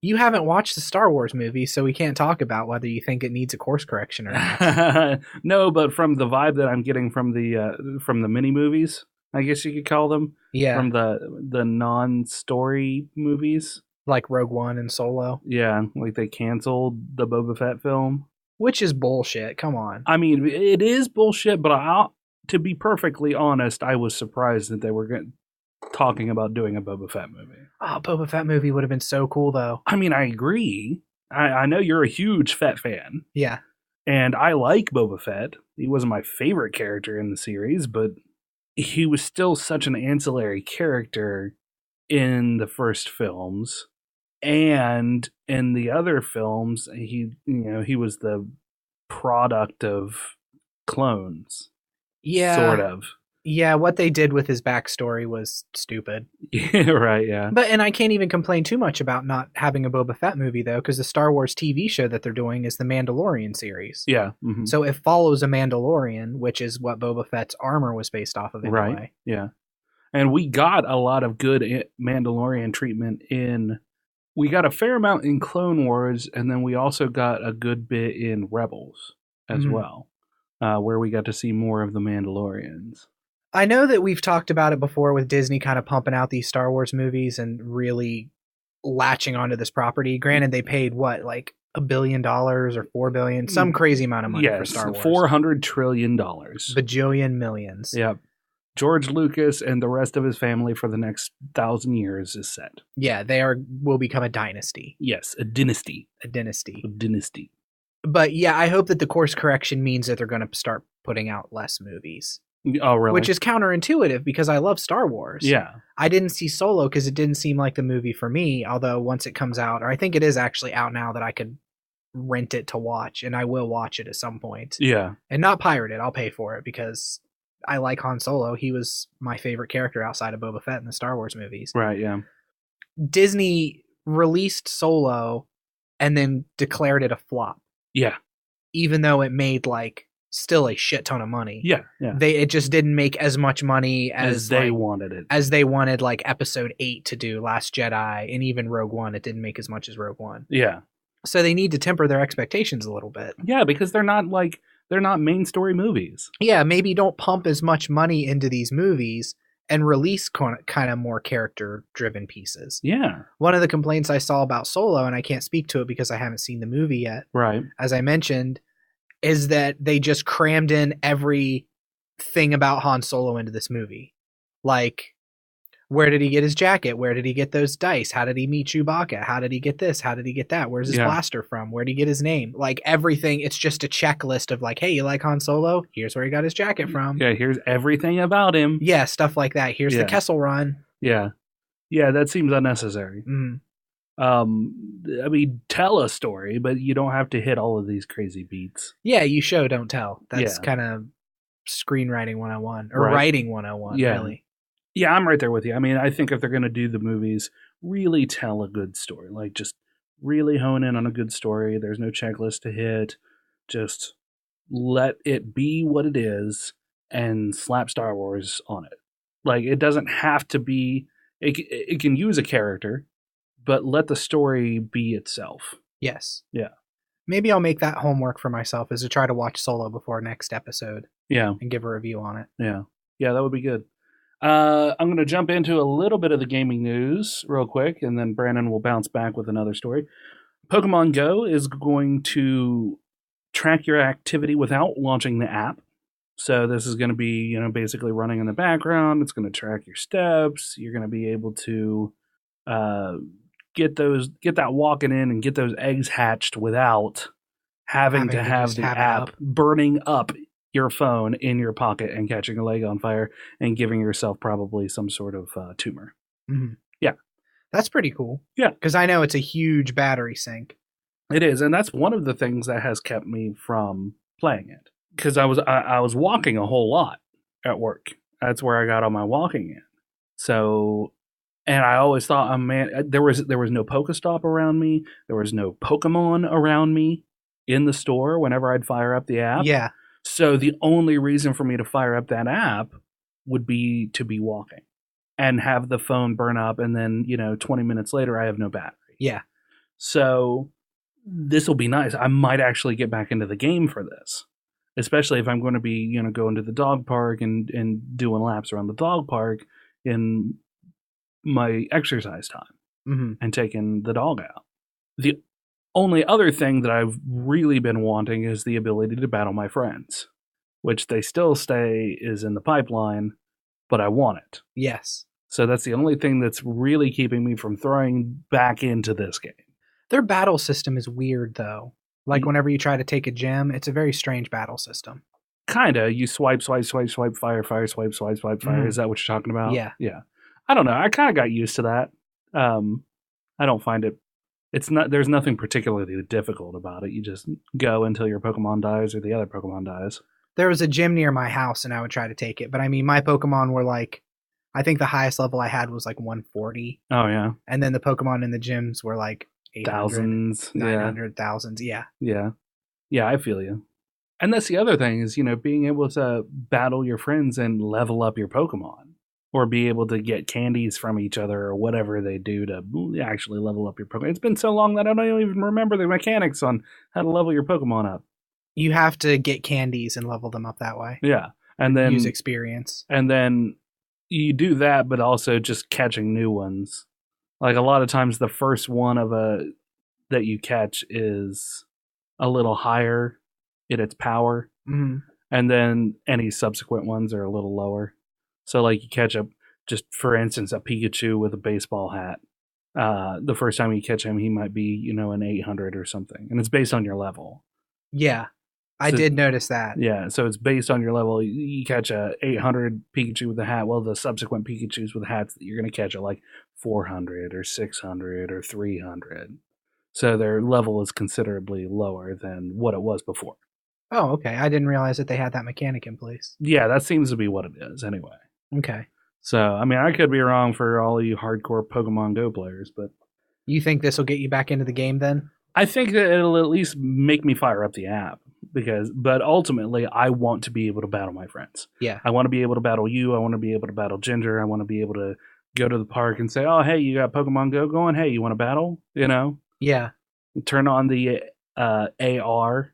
S2: You haven't watched the Star Wars movie, so we can't talk about whether you think it needs a course correction or not.
S1: No, but from the vibe that I'm getting from the mini movies, I guess you could call them.
S2: Yeah.
S1: From the non-story movies.
S2: Like Rogue One and Solo.
S1: Yeah, like they canceled the Boba Fett film.
S2: Which is bullshit, come on.
S1: I mean, it is bullshit, but to be perfectly honest, I was surprised that they were talking about doing a Boba Fett movie.
S2: Oh, Boba Fett movie would have been so cool, though.
S1: I mean, I agree. I know you're a huge Fett fan.
S2: Yeah.
S1: And I like Boba Fett. He wasn't my favorite character in the series, but he was still such an ancillary character in the first films. And in the other films, he was the product of clones.
S2: Yeah.
S1: Sort of.
S2: Yeah, what they did with his backstory was stupid.
S1: Yeah, right, yeah.
S2: And I can't even complain too much about not having a Boba Fett movie, though, because the Star Wars TV show that they're doing is the Mandalorian series.
S1: Yeah. Mm-hmm.
S2: So it follows a Mandalorian, which is what Boba Fett's armor was based off of anyway.
S1: Right, yeah. And we got a lot of good Mandalorian treatment we got a fair amount in Clone Wars, and then we also got a good bit in Rebels as well, where we got to see more of the Mandalorians.
S2: I know that we've talked about it before with Disney kind of pumping out these Star Wars movies and really latching onto this property. Granted, they paid like $1 billion or $4 billion, some crazy amount of money for Star Wars.
S1: $400 trillion.
S2: Bajillion millions.
S1: Yep. George Lucas and the rest of his family for the next 1,000 years is set.
S2: Yeah, will become a dynasty.
S1: Yes, a dynasty.
S2: A dynasty.
S1: A dynasty.
S2: But yeah, I hope that the course correction means that they're going to start putting out less movies.
S1: Oh, really?
S2: Which is counterintuitive because I love Star Wars.
S1: Yeah.
S2: I didn't see Solo because it didn't seem like the movie for me, although once it comes out, or I think it is actually out now that I could rent it to watch, and I will watch it at some point.
S1: Yeah.
S2: And not pirate it. I'll pay for it because I like Han Solo. He was my favorite character outside of Boba Fett in the Star Wars movies.
S1: Right, yeah.
S2: Disney released Solo and then declared it a flop.
S1: Yeah.
S2: Even though it made still a shit ton of money.
S1: Yeah, yeah.
S2: It just didn't make as much money
S1: as they wanted it.
S2: As they wanted Episode 8 to do, Last Jedi, and even Rogue One. It didn't make as much as Rogue One.
S1: Yeah.
S2: So they need to temper their expectations a little bit.
S1: Yeah, because they're not main story movies.
S2: Yeah, maybe don't pump as much money into these movies and release kind of more character-driven pieces.
S1: Yeah.
S2: One of the complaints I saw about Solo, and I can't speak to it because I haven't seen the movie yet.
S1: Right.
S2: As I mentioned, is that they just crammed in every thing about Han Solo into this movie. Like, where did he get his jacket? Where did he get those dice? How did he meet Chewbacca? How did he get this? How did he get that? Where's his blaster from? Where did he get his name? Like, everything. It's just a checklist of like, hey, you like Han Solo? Here's where he got his jacket from.
S1: Yeah, here's everything about him.
S2: Yeah, stuff like that. Here's the Kessel Run.
S1: Yeah. Yeah, that seems unnecessary.
S2: Mm.
S1: I mean, tell a story, but you don't have to hit all of these crazy beats.
S2: Yeah, you show, don't tell. That's kind of screenwriting 101 or writing 101, really.
S1: Yeah, I'm right there with you. I mean, I think if they're going to do the movies, really tell a good story. Like, just really hone in on a good story. There's no checklist to hit. Just let it be what it is and slap Star Wars on it. Like, it doesn't have to be... It can use a character, but let the story be itself.
S2: Yes.
S1: Yeah.
S2: Maybe I'll make that homework for myself, is to try to watch Solo before next episode.
S1: Yeah.
S2: And give a review on it.
S1: Yeah. Yeah, that would be good. I'm going to jump into a little bit of the gaming news real quick, and then Brandon will bounce back with another story. Pokemon Go is going to track your activity without launching the app. So this is going to be, basically running in the background. It's going to track your steps. You're going to be able to get that walking in and get those eggs hatched without having to have the app burning up your phone in your pocket and catching a leg on fire and giving yourself probably some sort of tumor.
S2: Mm-hmm.
S1: Yeah.
S2: That's pretty cool.
S1: Yeah.
S2: Because I know it's a huge battery sink.
S1: It is. And that's one of the things that has kept me from playing it. Because I was walking a whole lot at work. That's where I got all my walking in. So, and I always thought, oh man, there was no Pokestop around me. There was no Pokemon around me in the store whenever I'd fire up the app.
S2: Yeah.
S1: So the only reason for me to fire up that app would be to be walking and have the phone burn up. And then, 20 minutes later, I have no battery.
S2: Yeah.
S1: So this will be nice. I might actually get back into the game for this, especially if I'm going to be, going to the dog park and doing laps around the dog park in my exercise time and taking the dog out. The only other thing that I've really been wanting is the ability to battle my friends, which they still say is in the pipeline, but I want it.
S2: Yes.
S1: So that's the only thing that's really keeping me from throwing back into this game.
S2: Their battle system is weird, though. Like, whenever you try to take a gem, it's a very strange battle system.
S1: Kinda. You swipe, fire, swipe, fire. Is that what you're talking about?
S2: Yeah.
S1: Yeah. I don't know. I kind of got used to that. I don't find it... There's nothing particularly difficult about it. You just go until your Pokemon dies or the other Pokemon dies.
S2: There was a gym near my house, and I would try to take it. But, I mean, my Pokemon were like... I think the highest level I had was like 140.
S1: Oh, yeah.
S2: And then the Pokemon in the gyms were like 800,
S1: thousands.
S2: 900, thousands. Yeah.
S1: Yeah. Yeah, I feel you. And that's the other thing is, being able to battle your friends and level up your Pokemon. Or be able to get candies from each other or whatever they do to actually level up your Pokemon. It's been so long that I don't even remember the mechanics on how to level your Pokemon up.
S2: You have to get candies and level them up that way.
S1: Yeah. And then
S2: use experience.
S1: And then you do that, but also just catching new ones. Like a lot of times the first one that you catch is a little higher in its power.
S2: Mm-hmm.
S1: And then any subsequent ones are a little lower. So like you catch just for instance, a Pikachu with a baseball hat. The first time you catch him, he might be, an 800 or something. And it's based on your level.
S2: Yeah. I did notice that.
S1: Yeah, so it's based on your level. You catch a 800 Pikachu with a hat. Well, the subsequent Pikachus with hats that you're going to catch are like 400 or 600 or 300. So their level is considerably lower than what it was before.
S2: Oh, okay. I didn't realize that they had that mechanic in place.
S1: Yeah, that seems to be what it is anyway.
S2: Okay.
S1: So, I mean, I could be wrong for all of you hardcore Pokemon Go players, but...
S2: You think this will get you back into the game then?
S1: I think that it'll at least make me fire up the app. But ultimately, I want to be able to battle my friends.
S2: Yeah.
S1: I want to be able to battle you. I want to be able to battle Ginger. I want to be able to go to the park and say, oh, hey, you got Pokemon Go going? Hey, you want to battle?
S2: Yeah.
S1: Turn on the AR.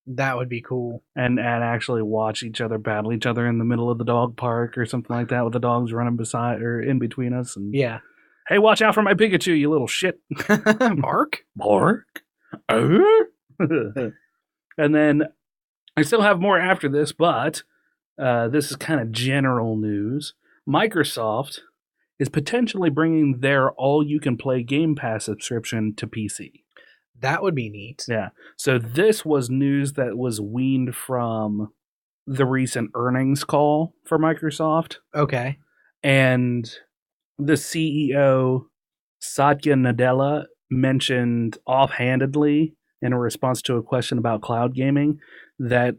S2: That would be cool.
S1: And actually watch each other battle each other in the middle of the dog park or something like that with the dogs running beside or in between us. And
S2: yeah.
S1: Hey, watch out for my Pikachu, you little shit.
S2: Bark?
S1: Bark? And then I still have more after this, but This is kind of general news. Microsoft is potentially bringing their all-you-can-play Game Pass subscription to PC.
S2: That would be neat.
S1: Yeah. So this was news that was weaned from the recent earnings call for Microsoft.
S2: Okay.
S1: And the CEO, Satya Nadella, mentioned offhandedly in a response to a question about cloud gaming that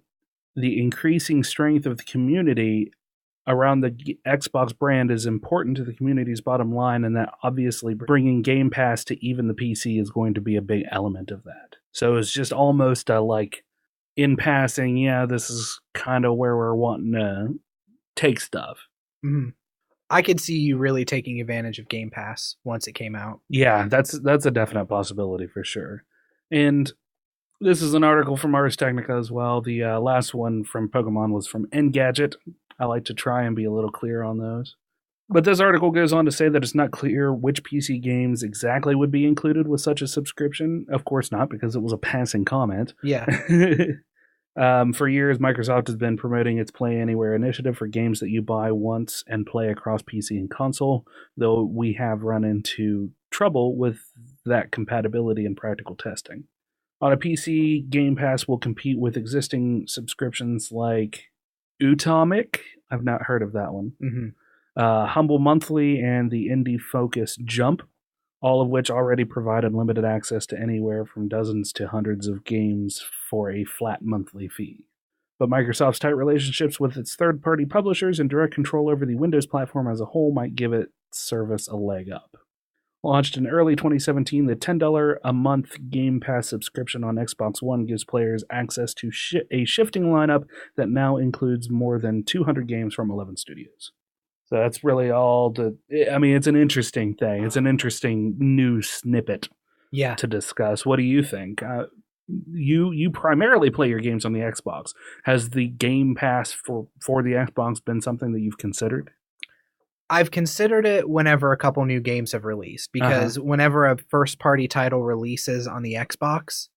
S1: the increasing strength of the community around the Xbox brand is important to the community's bottom line, and that obviously bringing Game Pass to even the PC is going to be a big element of that. So it's just almost a in passing, yeah, this is kind of where we're wanting to take stuff.
S2: Mm-hmm. I could see you really taking advantage of Game Pass once it came out.
S1: Yeah, that's a definite possibility for sure. And this is an article from Ars Technica as well. The last one from Pokemon was from Engadget. I like to try and be a little clear on those. But this article goes on to say that it's not clear which PC games exactly would be included with such a subscription. Of course not, because it was a passing comment.
S2: Yeah.
S1: For years, Microsoft has been promoting its Play Anywhere initiative for games that you buy once and play across PC and console, though we have run into trouble with that compatibility and practical testing. On a PC, Game Pass will compete with existing subscriptions like Utomic. I've not heard of that one.
S2: Mm-hmm.
S1: Humble Monthly and the indie-focused Jump, all of which already provide unlimited access to anywhere from dozens to hundreds of games for a flat monthly fee. But Microsoft's tight relationships with its third-party publishers and direct control over the Windows platform as a whole might give its service a leg up. Launched in early 2017, the $10 a month Game Pass subscription on Xbox One gives players access to a shifting lineup that now includes more than 200 games from 11 studios. So that's really all it's an interesting thing. It's an interesting new snippet to discuss. What do you think? You primarily play your games on the Xbox. Has the Game Pass for the Xbox been something that you've considered?
S2: I've considered it whenever a couple new games have released, because whenever a first-party title releases on the Xbox,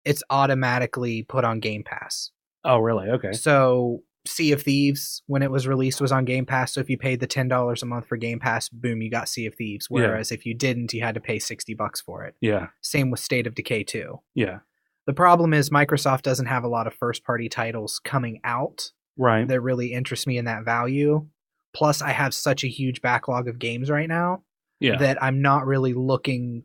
S2: it's automatically put on Game Pass.
S1: Oh, really? Okay.
S2: So Sea of Thieves, when it was released, was on Game Pass. So if you paid the $10 a month for Game Pass, boom, you got Sea of Thieves. Whereas if you didn't, you had to pay $60 for it.
S1: Yeah.
S2: Same with State of Decay 2.
S1: Yeah.
S2: The problem is Microsoft doesn't have a lot of first-party titles coming out that really interest me in that value. Plus, I have such a huge backlog of games right now that I'm not really looking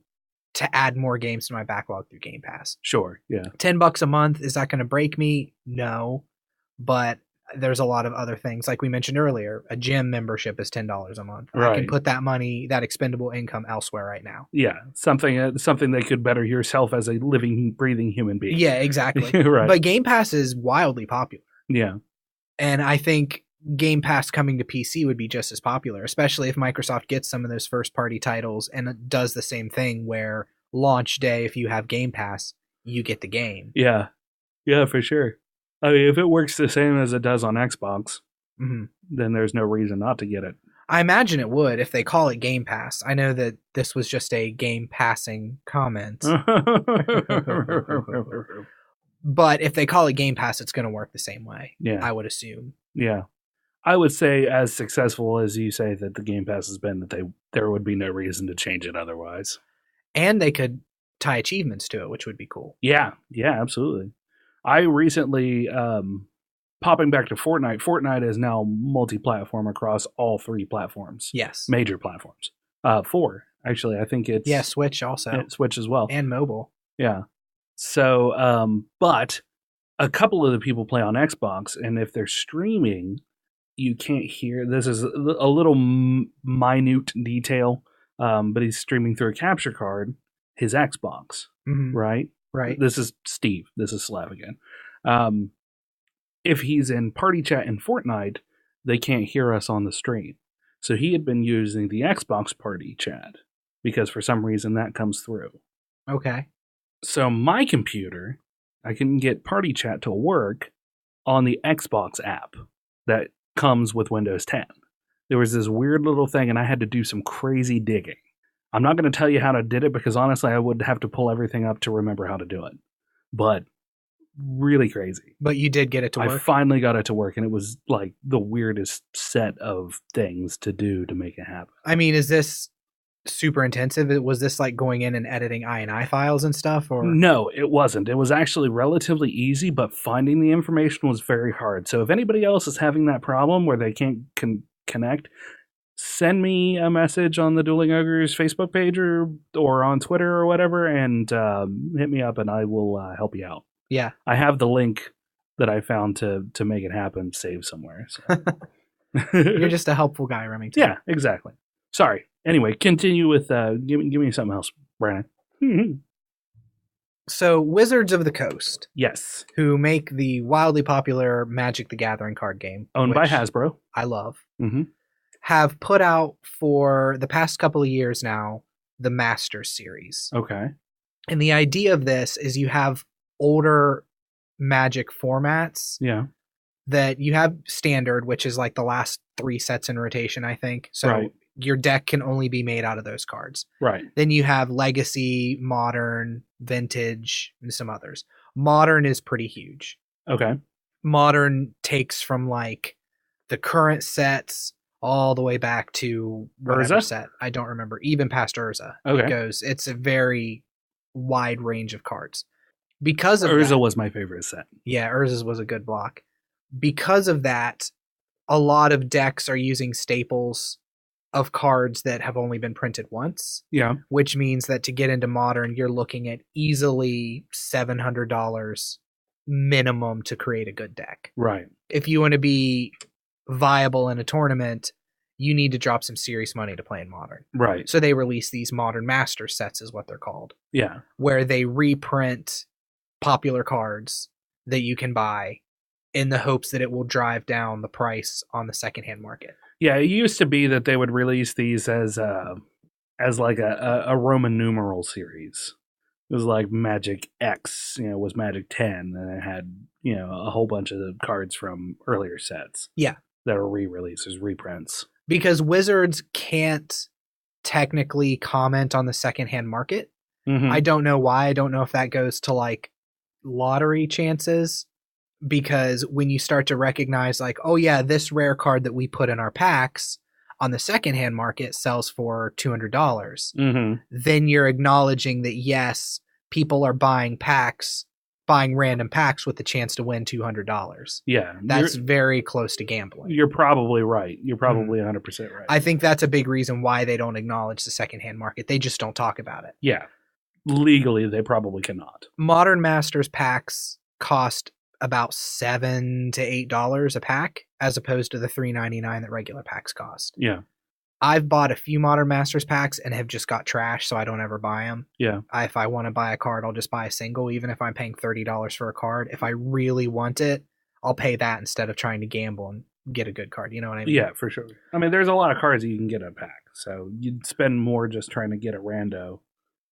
S2: to add more games to my backlog through Game Pass.
S1: Sure, yeah.
S2: $10 a month, is that going to break me? No. But there's a lot of other things. Like we mentioned earlier, a gym membership is $10 a month. I can put that money, that expendable income elsewhere right now.
S1: Yeah, something that could better yourself as a living, breathing human being.
S2: Yeah, exactly.
S1: Right.
S2: But Game Pass is wildly popular.
S1: Yeah.
S2: And I think Game Pass coming to PC would be just as popular, especially if Microsoft gets some of those first-party titles and does the same thing where launch day, if you have Game Pass, you get the game.
S1: Yeah. Yeah, for sure. I mean, if it works the same as it does on Xbox, then there's no reason not to get it.
S2: I imagine it would if they call it Game Pass. I know that this was just a game passing comment. But if they call it Game Pass, it's going to work the same way, I would assume.
S1: Yeah. I would say as successful as you say that the Game Pass has been, that there would be no reason to change it otherwise.
S2: And they could tie achievements to it, which would be cool.
S1: Yeah, absolutely. I recently, popping back to Fortnite is now multi-platform across all 3 platforms.
S2: Yes.
S1: Major platforms. 4, actually. I think it's...
S2: Yeah, Switch also.
S1: Switch as well.
S2: And mobile.
S1: Yeah. So, but a couple of the people play on Xbox, and if they're streaming, you can't hear. This is a little minute detail, but he's streaming through a capture card, his Xbox, right?
S2: Right.
S1: This is Steve. This is Slav again. If he's in party chat in Fortnite, they can't hear us on the stream. So he had been using the Xbox party chat because for some reason that comes through.
S2: Okay.
S1: So my computer, I can get party chat to work on the Xbox app that comes with Windows 10. There was this weird little thing, and I had to do some crazy digging. I'm not going to tell you how to did it because honestly, I would have to pull everything up to remember how to do it. But really crazy.
S2: But you did get it to
S1: I
S2: work?
S1: finally got it to work, and it was like the weirdest set of things to do to make it happen.
S2: I mean, is this super intensive? Was this like going in and editing INI files and stuff? Or
S1: No, it wasn't. It was actually relatively easy, but finding the information was very hard. So if anybody else is having that problem where they can't connect, send me a message on the Dueling Ogres Facebook page or on Twitter or whatever, and hit me up, and I will help you out.
S2: Yeah.
S1: I have the link that I found to make it happen saved somewhere. So.
S2: You're just a helpful guy, Remington.
S1: Yeah, exactly. Sorry. Anyway, continue with give me something else, Brandon.
S2: So Wizards of the Coast,
S1: Yes.
S2: who make the wildly popular Magic the Gathering card game,
S1: Owned by
S2: which
S1: Hasbro.
S2: I love,
S1: Mm-hmm.
S2: have put out for the past couple of years now the Masters series.
S1: Okay.
S2: And the idea of this is you have older Magic formats
S1: Yeah.
S2: that you have standard, which is like the last 3 sets in rotation, I think. So
S1: Right.
S2: your deck can only be made out of those cards.
S1: Right.
S2: Then you have Legacy, Modern, Vintage, and some others. Modern is pretty huge.
S1: Okay.
S2: Modern takes from like the current sets all the way back to whatever
S1: Urza?
S2: set. I don't remember. Even past Urza.
S1: Okay.
S2: It's a very wide range of cards. Because of
S1: Urza
S2: that,
S1: was my favorite set.
S2: yeah, Urza's was a good block. Because of that, a lot of decks are using staples of cards that have only been printed once,
S1: Yeah.
S2: which means that to get into Modern, you're looking at easily $700 minimum to create a good deck.
S1: Right.
S2: If you want to be viable in a tournament, you need to drop some serious money to play in Modern.
S1: Right.
S2: So they release these Modern Master sets, is what they're called,
S1: Yeah.
S2: where they reprint popular cards that you can buy in the hopes that it will drive down the price on the secondhand market.
S1: Yeah, it used to be that they would release these as like a Roman numeral series. It was like Magic X, was Magic 10, and it had, a whole bunch of cards from earlier sets.
S2: Yeah.
S1: That are re-releases, reprints.
S2: Because Wizards can't technically comment on the secondhand market.
S1: Mm-hmm.
S2: I don't know why. I don't know if that goes to like lottery chances. Because when you start to recognize like, oh yeah, this rare card that we put in our packs on the secondhand market sells for $200,
S1: Mm-hmm.
S2: then you're acknowledging that yes, people are buying random packs with the chance to win $200.
S1: Yeah.
S2: That's very close to gambling.
S1: You're probably right. You're probably 100% right.
S2: I think that's a big reason why they don't acknowledge the secondhand market. They just don't talk about it.
S1: Yeah. Legally, they probably cannot.
S2: Modern Masters packs cost about $7 to $8 a pack, as opposed to the $3.99 that regular packs cost.
S1: Yeah.
S2: I've bought a few Modern Masters packs and have just got trash, so I don't ever buy them.
S1: Yeah.
S2: If I want to buy a card, I'll just buy a single, even if I'm paying $30 for a card. If I really want it, I'll pay that instead of trying to gamble and get a good card. You know what I mean?
S1: Yeah, for sure. I mean, there's a lot of cards that you can get in a pack, so you'd spend more just trying to get a rando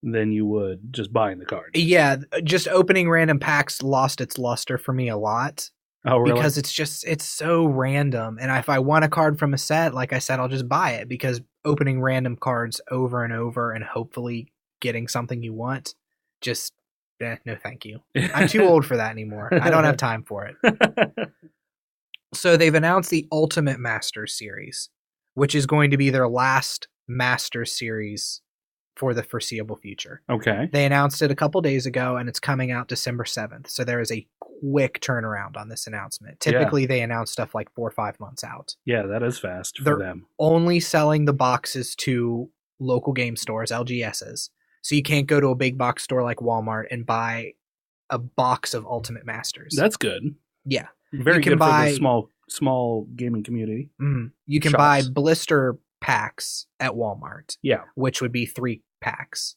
S1: than you would just buying the card.
S2: Yeah, just opening random packs lost its luster for me a lot.
S1: Oh, really?
S2: Because it's so random. And if I want a card from a set, like I said, I'll just buy it, because opening random cards over and over and hopefully getting something you want, just, no thank you. I'm too old for that anymore. I don't have time for it. So they've announced the Ultimate Masters series, which is going to be their last Masters series for the foreseeable future.
S1: Okay.
S2: They announced it a couple days ago, and it's coming out December 7th. So there is a quick turnaround on this announcement. Typically, they announce stuff like 4 or 5 months out.
S1: Yeah, that is fast for
S2: They're
S1: them.
S2: only selling the boxes to local game stores, LGSs. So you can't go to a big box store like Walmart and buy a box of Ultimate Masters.
S1: That's good.
S2: Yeah.
S1: Very
S2: You can
S1: good
S2: buy-
S1: for the small gaming community.
S2: You can
S1: Shops.
S2: buy blister packs at Walmart,
S1: Yeah.
S2: which would be 3 packs.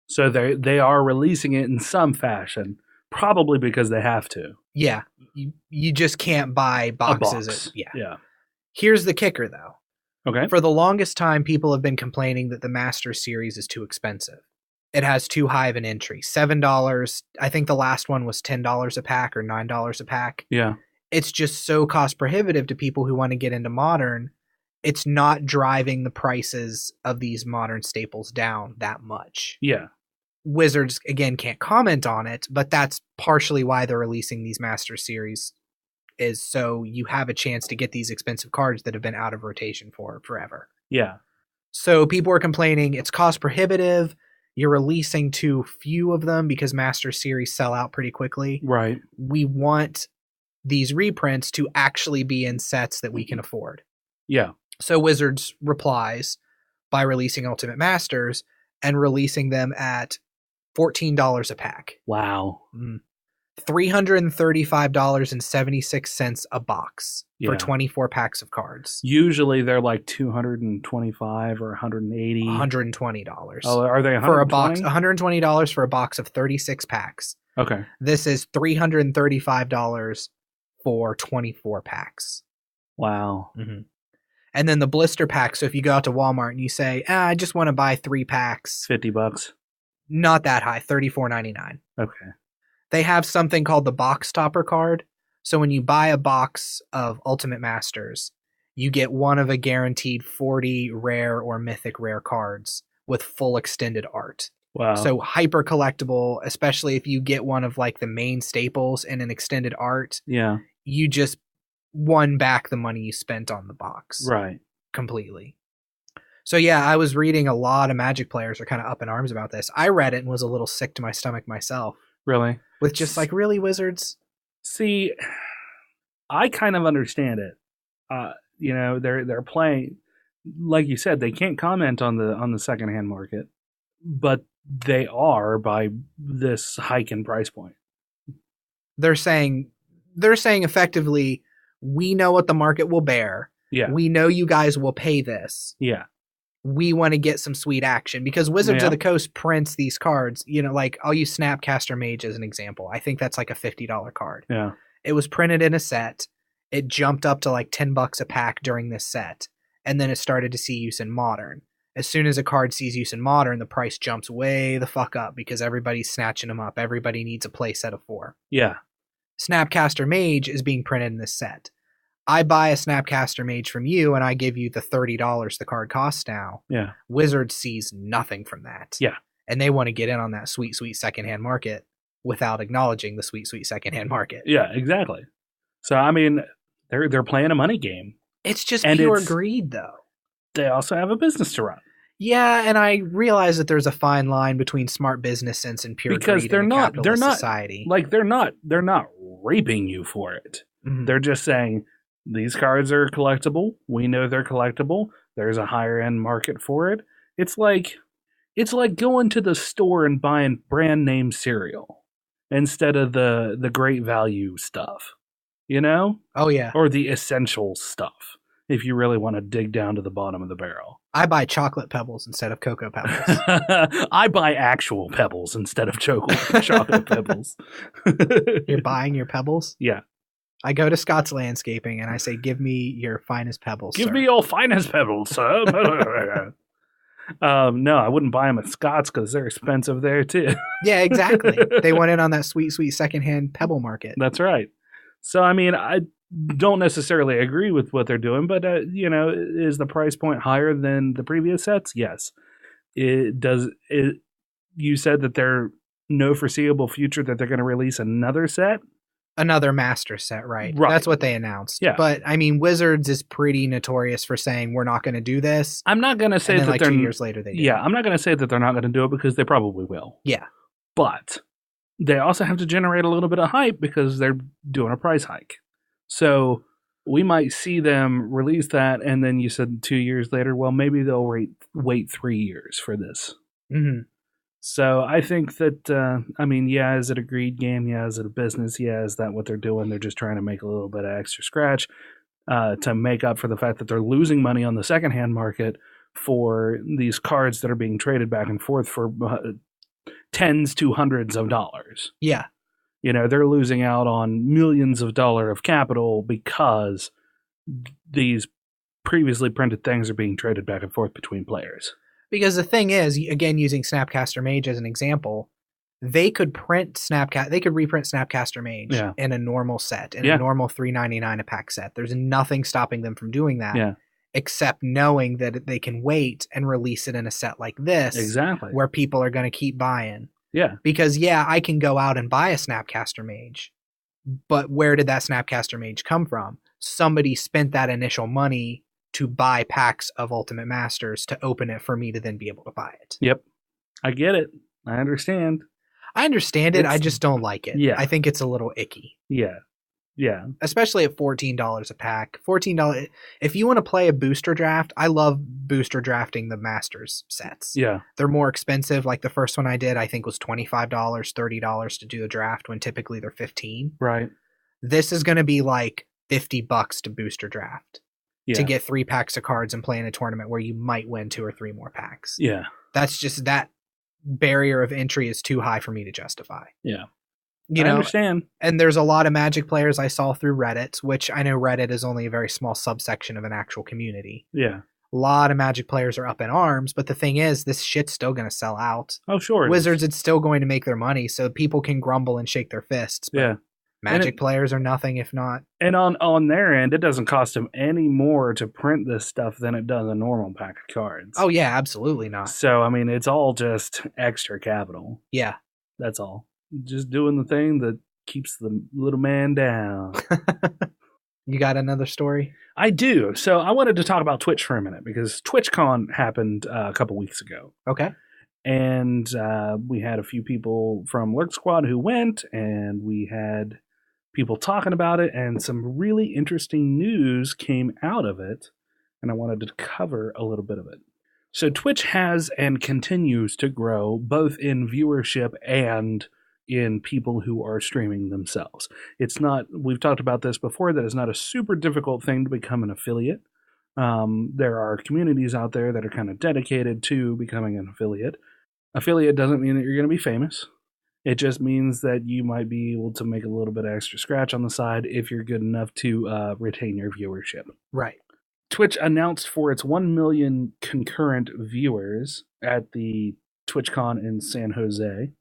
S1: So they are releasing it in some fashion, probably because they have to.
S2: Yeah. You just can't buy boxes.
S1: A box. Yeah.
S2: Here's the kicker, though.
S1: Okay.
S2: For the longest time, people have been complaining that the Masters series is too expensive. It has too high of an entry. $7. I think the last one was $10 a pack or $9 a pack.
S1: Yeah.
S2: It's just so cost prohibitive to people who want to get into Modern. It's not driving the prices of these Modern staples down that much.
S1: Yeah.
S2: Wizards, again, can't comment on it, but that's partially why they're releasing these Master Series, is so you have a chance to get these expensive cards that have been out of rotation for forever.
S1: Yeah.
S2: So people are complaining it's cost prohibitive. You're releasing too few of them because Master Series sell out pretty quickly.
S1: Right.
S2: We want these reprints to actually be in sets that we can afford.
S1: Yeah.
S2: So Wizards replies by releasing Ultimate Masters and releasing them at $14 a pack.
S1: Wow.
S2: $335.76 a box for 24 packs of cards.
S1: Usually they're like $225 or $180.
S2: $120.
S1: Oh, are they $120?
S2: For a box, $120 for a box of 36 packs.
S1: Okay.
S2: This is $335 for 24 packs.
S1: Wow.
S2: Mm-hmm. And then the blister pack. So if you go out to Walmart and you say, I just want to buy 3 packs.
S1: $50.
S2: Not that high, $34.99.
S1: Okay.
S2: They have something called the box topper card. So when you buy a box of Ultimate Masters, you get one of a guaranteed 40 rare or mythic rare cards with full extended art.
S1: Wow.
S2: So hyper collectible, especially if you get one of like the main staples and an extended art.
S1: Yeah.
S2: You just won back the money you spent on the box.
S1: Right.
S2: Completely. So yeah, I was reading a lot of Magic players are kind of up in arms about this. I read it and was a little sick to my stomach myself.
S1: Really?
S2: With just like, really, Wizards?
S1: See, I kind of understand it. They're playing, like you said, they can't comment on the secondhand market, but they are by this hike in price point.
S2: They're saying effectively, we know what the market will bear.
S1: Yeah.
S2: We know you guys will pay this.
S1: Yeah.
S2: We want to get some sweet action because Wizards of the Coast prints these cards. Like I'll use Snapcaster Mage as an example. I think that's like a $50 card.
S1: Yeah.
S2: It was printed in a set. It jumped up to like $10 a pack during this set. And then it started to see use in Modern. As soon as a card sees use in Modern, the price jumps way the fuck up because everybody's snatching them up. Everybody needs a play set of 4.
S1: Yeah.
S2: Snapcaster Mage is being printed in this set. I buy a Snapcaster Mage from you and I give you the $30 the card costs now.
S1: Yeah.
S2: Wizards sees nothing from that.
S1: Yeah.
S2: And they want to get in on that sweet, sweet secondhand market without acknowledging the sweet, sweet secondhand market.
S1: Yeah, exactly. So, I mean, they're playing a money game.
S2: It's just pure greed, though.
S1: They also have a business to run.
S2: Yeah, and I realize that there's a fine line between smart business sense and pure greed in a capitalist society.
S1: Like, they're not raping you for it. Mm-hmm. They're just saying, these cards are collectible. We know they're collectible. There's a higher end market for it. It's like going to the store and buying brand name cereal instead of the great value stuff. You know?
S2: Oh yeah.
S1: Or the essential stuff. If you really want to dig down to the bottom of the barrel.
S2: I buy chocolate pebbles instead of cocoa pebbles.
S1: I buy actual pebbles instead of chocolate pebbles.
S2: You're buying your pebbles?
S1: Yeah.
S2: I go to Scott's Landscaping and I say, give me your finest pebbles,
S1: Give me your finest pebbles, sir. No, I wouldn't buy them at Scott's because they're expensive there, too.
S2: Yeah, exactly. They went in on that sweet, sweet secondhand pebble market.
S1: That's right. So, I mean, I don't necessarily agree with what they're doing, but, is the price point higher than the previous sets? Yes. You said that there's no foreseeable future that they're going to release another set?
S2: Another master set, right? That's what they announced.
S1: Yeah.
S2: But I mean, Wizards is pretty notorious for saying we're not going to do this.
S1: I'm not going to say that
S2: like 2 years later they do.
S1: Yeah, I'm not going to say that they're not going to do it because they probably will.
S2: Yeah.
S1: But they also have to generate a little bit of hype because they're doing a price hike. So we might see them release that, and then you said 2 years later, well, maybe they'll wait 3 years for this.
S2: Mm-hmm.
S1: So I think that, is it a greed game? Yeah. Is it a business? Yeah. Is that what they're doing? They're just trying to make a little bit of extra scratch to make up for the fact that they're losing money on the secondhand market for these cards that are being traded back and forth for tens to hundreds of dollars.
S2: Yeah.
S1: They're losing out on millions of dollars of capital because these previously printed things are being traded back and forth between players.
S2: Because the thing is, again, using Snapcaster Mage as an example, they could reprint Snapcaster Mage in a normal set, in a normal $3.99 a pack set. There's nothing stopping them from doing that, except knowing that they can wait and release it in a set like this,
S1: exactly,
S2: where people are going to keep buying.
S1: Yeah.
S2: Because, I can go out and buy a Snapcaster Mage, but where did that Snapcaster Mage come from? Somebody spent that initial money to buy packs of Ultimate Masters to open it for me to then be able to buy it.
S1: Yep. I get it. I understand.
S2: I understand it. I just don't like it.
S1: Yeah.
S2: I think it's a little icky.
S1: Yeah. Yeah.
S2: Especially at $14 a pack. $14. If you want to play a booster draft, I love booster drafting the Masters sets.
S1: Yeah.
S2: They're more expensive. Like the first one I did, I think was $25, $30 to do a draft when typically they're $15.
S1: Right.
S2: This is going to be like $50 to booster draft to get 3 packs of cards and play in a tournament where you might win 2 or 3 more packs.
S1: Yeah.
S2: That's just, that barrier of entry is too high for me to justify.
S1: Yeah.
S2: I
S1: understand.
S2: And there's a lot of Magic players I saw through Reddit, which I know Reddit is only a very small subsection of an actual community.
S1: Yeah.
S2: A lot of Magic players are up in arms, but the thing is, this shit's still going to sell out.
S1: Oh, sure.
S2: Wizards, it's still going to make their money, so people can grumble and shake their fists. But
S1: yeah.
S2: Magic players are nothing if not.
S1: And on their end, it doesn't cost them any more to print this stuff than it does a normal pack of cards.
S2: Oh, yeah, absolutely not.
S1: So, I mean, it's all just extra capital.
S2: Yeah.
S1: That's all. Just doing the thing that keeps the little man down.
S2: You got another story?
S1: I do. So I wanted to talk about Twitch for a minute because TwitchCon happened a couple weeks ago.
S2: Okay.
S1: And we had a few people from Lurk Squad who went, and we had people talking about it, and some really interesting news came out of it, and I wanted to cover a little bit of it. So Twitch has and continues to grow both in viewership and in people who are streaming themselves. It's not, we've talked about this before, that it's not a super difficult thing to become an affiliate. There are communities out there that are kind of dedicated to becoming an affiliate. Affiliate doesn't mean that you're going to be famous. It just means that you might be able to make a little bit of extra scratch on the side if you're good enough to retain your viewership.
S2: Right.
S1: Twitch announced for its 1 million concurrent viewers at the TwitchCon in San Jose,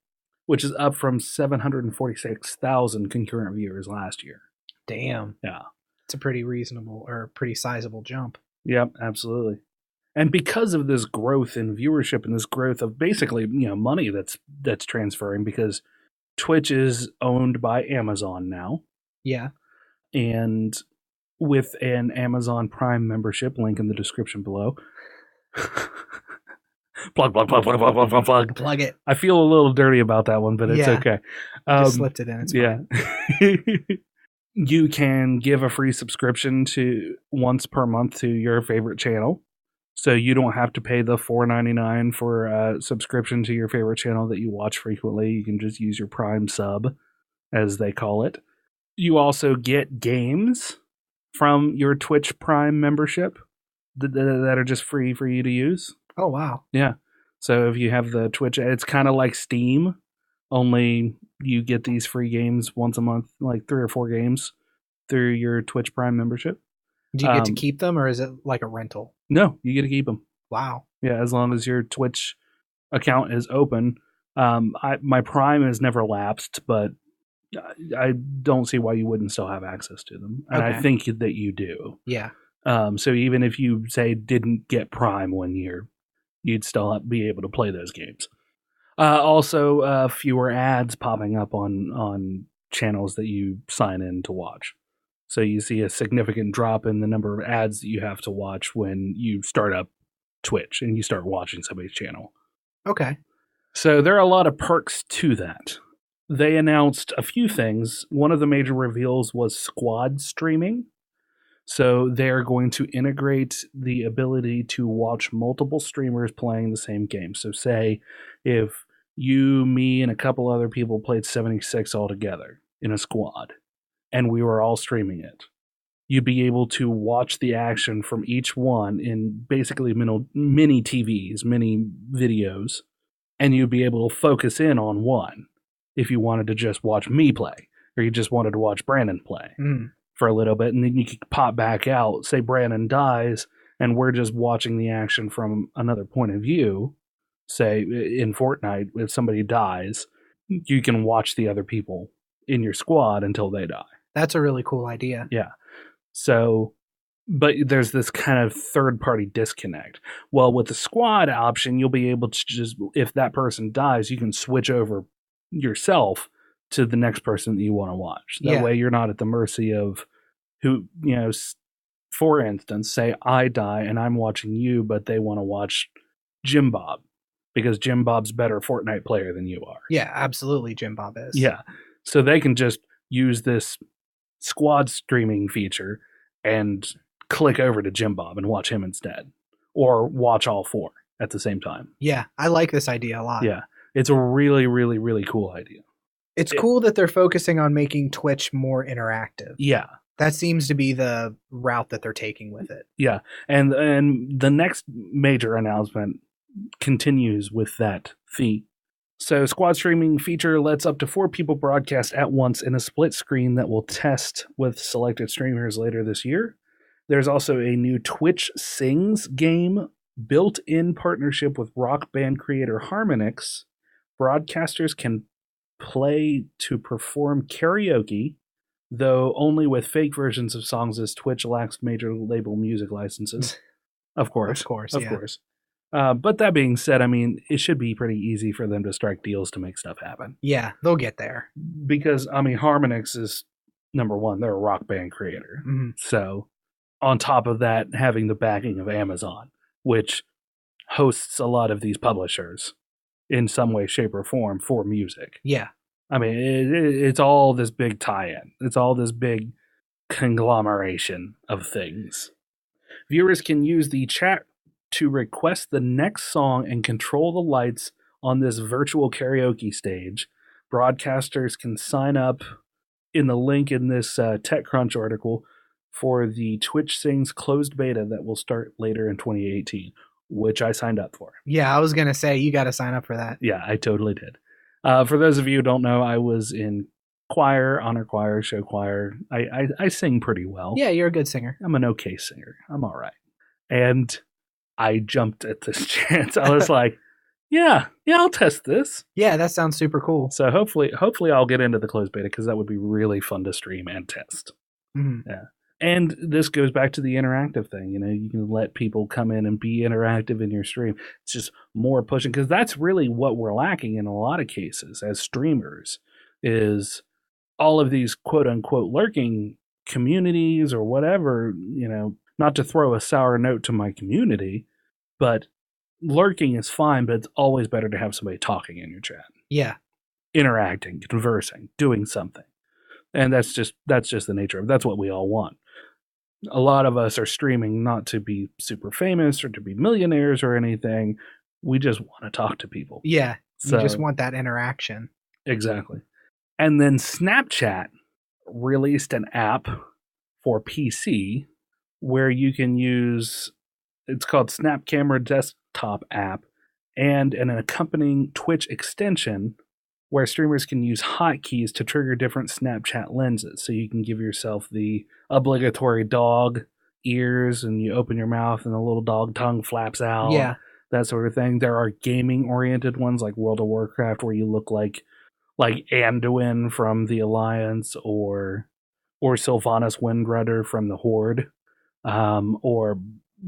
S1: which is up from 746,000 concurrent viewers last year.
S2: Damn.
S1: Yeah.
S2: It's a pretty reasonable or pretty sizable jump.
S1: Yep, absolutely. And because of this growth in viewership and this growth of basically, money that's transferring, because Twitch is owned by Amazon now.
S2: Yeah.
S1: And with an Amazon Prime membership, link in the description below. Plug.
S2: Plug it.
S1: I feel a little dirty about that one, but it's okay.
S2: Just slipped it in. It's
S1: fine. You can give a free subscription to once per month to your favorite channel. So you don't have to pay the $4.99 for a subscription to your favorite channel that you watch frequently. You can just use your Prime sub, as they call it. You also get games from your Twitch Prime membership that are just free for you to use.
S2: Oh, wow.
S1: Yeah. So if you have the Twitch, it's kind of like Steam, only you get these free games once a month, like 3 or 4 games through your Twitch Prime membership.
S2: Do you get to keep them, or is it like a rental?
S1: No, you get to keep them.
S2: Wow.
S1: Yeah, as long as your Twitch account is open. My Prime has never lapsed, but I don't see why you wouldn't still have access to them. And I think that you do.
S2: Yeah.
S1: So even if you, say, didn't get Prime 1 year, you'd still be able to play those games. Also, fewer ads popping up on channels that you sign in to watch. So you see a significant drop in the number of ads that you have to watch when you start up Twitch and you start watching somebody's channel.
S2: Okay.
S1: So there are a lot of perks to that. They announced a few things. One of the major reveals was squad streaming. So they're going to integrate the ability to watch multiple streamers playing the same game. So say if you, me, and a couple other people played 76 all together in a squad, and we were all streaming it, you'd be able to watch the action from each one in basically mini TVs, mini videos, and you'd be able to focus in on one if you wanted to just watch me play, or you just wanted to watch Brandon play for a little bit, and then you could pop back out, say Brandon dies, and we're just watching the action from another point of view. Say in Fortnite, if somebody dies, you can watch the other people in your squad until they die.
S2: That's a really cool idea.
S1: Yeah. So but there's this kind of third-party disconnect. Well, with the squad option, you'll be able to just, if that person dies, you can switch over yourself to the next person that you want to watch. That way you're not at the mercy of who, for instance, say I die and I'm watching you, but they want to watch Jim Bob because Jim Bob's better Fortnite player than you are.
S2: Yeah, absolutely, Jim Bob is.
S1: Yeah. So they can just use this squad streaming feature and click over to Jim Bob and watch him instead, or watch all four at the same time.
S2: Yeah, I like this idea a lot.
S1: Yeah, it's a really, really, really cool idea.
S2: It's cool that they're focusing on making Twitch more interactive.
S1: Yeah.
S2: That seems to be the route that they're taking with it.
S1: Yeah, and the next major announcement continues with that theme. So squad streaming feature lets up to 4 people broadcast at once in a split screen that will test with selected streamers later this year. There's also a new Twitch Sings game built in partnership with rock band creator Harmonix. Broadcasters can play to perform karaoke, though only with fake versions of songs as Twitch lacks major label music licenses. Of course. But that being said, I mean, it should be pretty easy for them to strike deals to make stuff happen.
S2: Yeah, they'll get there.
S1: Because, I mean, Harmonix is, number one, they're a rock band creator.
S2: Mm-hmm.
S1: So, on top of that, having the backing of Amazon, which hosts a lot of these publishers in some way, shape, or form for music.
S2: Yeah.
S1: I mean, it's all this big tie-in. It's all this big conglomeration of things. Viewers can use the chat to request the next song and control the lights on this virtual karaoke stage. Broadcasters can sign up in the link in this TechCrunch article for the Twitch Sings closed beta that will start later in 2018, which I signed up for.
S2: Yeah, I was going to say, you got to sign up for that.
S1: Yeah, I totally did. For those of you who don't know, I was in choir, honor choir, show choir. I sing pretty well.
S2: Yeah, you're a good singer.
S1: I'm an okay singer. I'm all right. And I jumped at this chance. I was like, yeah, I'll test this.
S2: Yeah, that sounds super cool.
S1: So hopefully I'll get into the closed beta because that would be really fun to stream and test.
S2: Mm-hmm.
S1: Yeah. And this goes back to the interactive thing. You can let people come in and be interactive in your stream. It's just more pushing, because that's really what we're lacking in a lot of cases as streamers, is all of these quote unquote lurking communities or whatever, not to throw a sour note to my community, but lurking is fine, but it's always better to have somebody talking in your chat.
S2: Yeah.
S1: Interacting, conversing, doing something. And that's just the nature of it. That's what we all want. A lot of us are streaming not to be super famous or to be millionaires or anything. We just want to talk to people.
S2: Yeah, you just want that interaction.
S1: Exactly. And then Snapchat released an app for PC where you can use, it's called Snap Camera Desktop app, and an accompanying Twitch extension where streamers can use hotkeys to trigger different Snapchat lenses. So you can give yourself the obligatory dog ears, and you open your mouth and the little dog tongue flaps out.
S2: Yeah.
S1: That sort of thing. There are gaming-oriented ones like World of Warcraft where you look like Anduin from the Alliance, or Sylvanas Windrunner from the Horde, or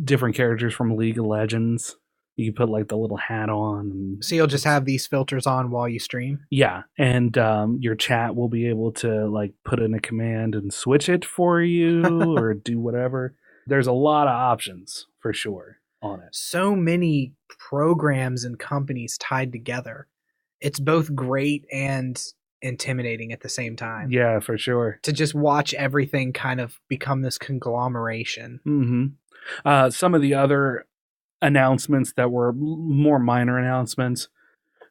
S1: different characters from League of Legends. You can put the little hat on.
S2: So you'll just have these filters on while you stream?
S1: Yeah, and your chat will be able to put in a command and switch it for you or do whatever. There's a lot of options for sure on it.
S2: So many programs and companies tied together. It's both great and intimidating at the same time.
S1: Yeah, for sure.
S2: To just watch everything kind of become this conglomeration.
S1: Mm-hmm. Some of the other announcements that were more minor announcements.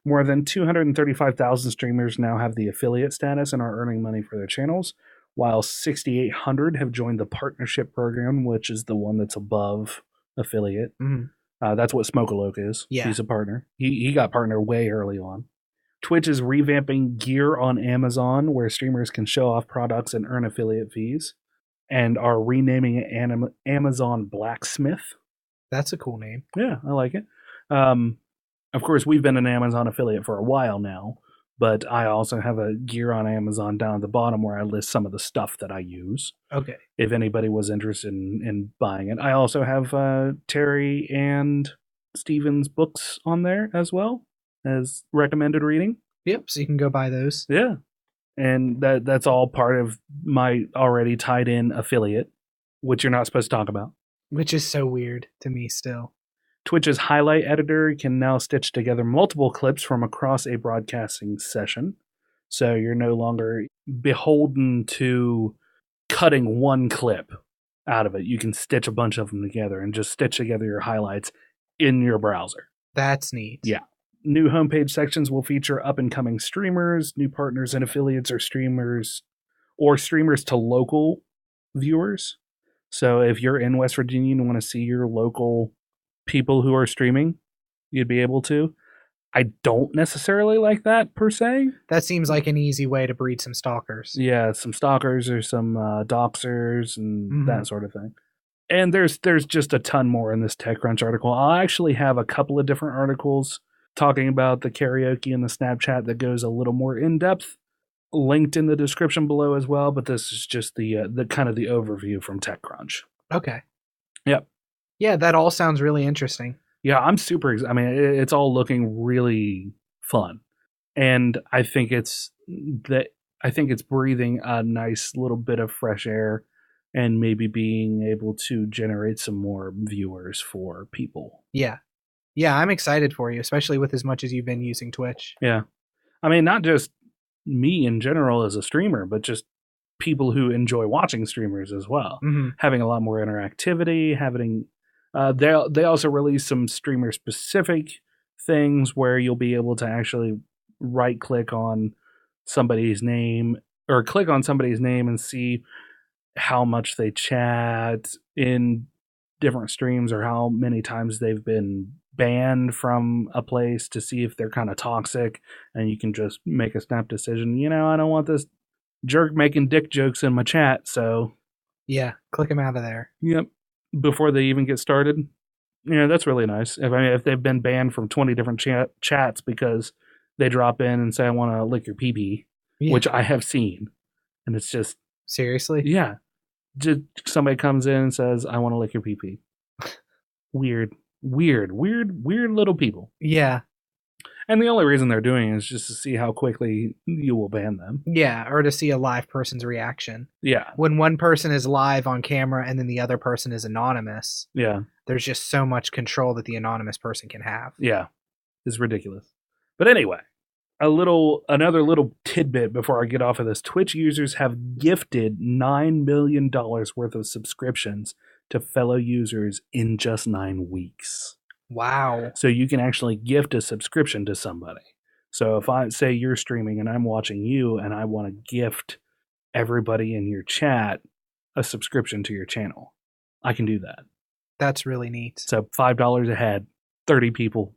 S1: More than 235,000 streamers now have the affiliate status and are earning money for their channels, while 6,800 have joined the partnership program, which is the one that's above affiliate.
S2: Mm-hmm.
S1: That's what Smokaloke is.
S2: Yeah.
S1: He's a partner. He got partner way early on. Twitch is revamping gear on Amazon, where streamers can show off products and earn affiliate fees, and are renaming it Amazon Blacksmith.
S2: That's a cool name.
S1: Yeah, I like it. Of course, we've been an Amazon affiliate for a while now, But I also have a gear on Amazon down at the bottom where I list some of the stuff that I use.
S2: Okay.
S1: If anybody was interested in buying it. I also have Terry and Steven's books on there as well as recommended reading.
S2: Yep. So you can go buy those.
S1: Yeah. And that's all part of my already tied in affiliate, which you're not supposed to talk about.
S2: Which is so weird to me still.
S1: Twitch's highlight editor can now stitch together multiple clips from across a broadcasting session. So you're no longer beholden to cutting one clip out of it. You can stitch a bunch of them together and just stitch together your highlights in your browser.
S2: That's neat.
S1: Yeah. New homepage sections will feature up-and-coming streamers, new partners and affiliates, or streamers to local viewers. So if you're in West Virginia and want to see your local people who are streaming, you'd be able to. I don't necessarily like that per se.
S2: That seems like an easy way to breed some stalkers.
S1: Yeah, some stalkers or some doxers and that sort of thing. And there's just a ton more in this TechCrunch article. I'll actually have a couple of different articles talking about the karaoke and the Snapchat that goes a little more in depth, linked in the description below as well. But this is just the kind of the overview from TechCrunch.
S2: Okay.
S1: Yep.
S2: Yeah, that all sounds really interesting.
S1: Yeah, I'm super. I mean, it's all looking really fun, and I think it's breathing a nice little bit of fresh air, and maybe being able to generate some more viewers for people.
S2: Yeah. Yeah, I'm excited for you, especially with as much as you've been using Twitch.
S1: Yeah. I mean, not just me in general as a streamer, but just people who enjoy watching streamers as well.
S2: Mm-hmm.
S1: Having a lot more interactivity, they also release some streamer specific things where you'll be able to actually right click on somebody's name or click on somebody's name and see how much they chat in different streams or how many times they've been banned from a place to see if they're kind of toxic, and you can just make a snap decision. I don't want this jerk making dick jokes in my chat, so
S2: yeah, click them out of there.
S1: Yep. Before they even get started. Yeah, that's really nice. If they've been banned from 20 different chats because they drop in and say, I want to lick your pee-pee, which I have seen. And it's just...
S2: Seriously?
S1: Yeah. Just somebody comes in and says, I want to lick your pee-pee. Weird little people.
S2: Yeah.
S1: And the only reason they're doing it is just to see how quickly you will ban them.
S2: Yeah, or to see a live person's reaction.
S1: Yeah.
S2: When one person is live on camera and then the other person is anonymous.
S1: Yeah.
S2: There's just so much control that the anonymous person can have.
S1: Yeah. It's ridiculous. But anyway, another little tidbit before I get off of this. Twitch users have gifted $9 million worth of subscriptions to fellow users in just 9 weeks.
S2: Wow.
S1: So you can actually gift a subscription to somebody. So if I say you're streaming and I'm watching you and I want to gift everybody in your chat a subscription to your channel, I can do that.
S2: That's really neat.
S1: So $5 a head, 30 people,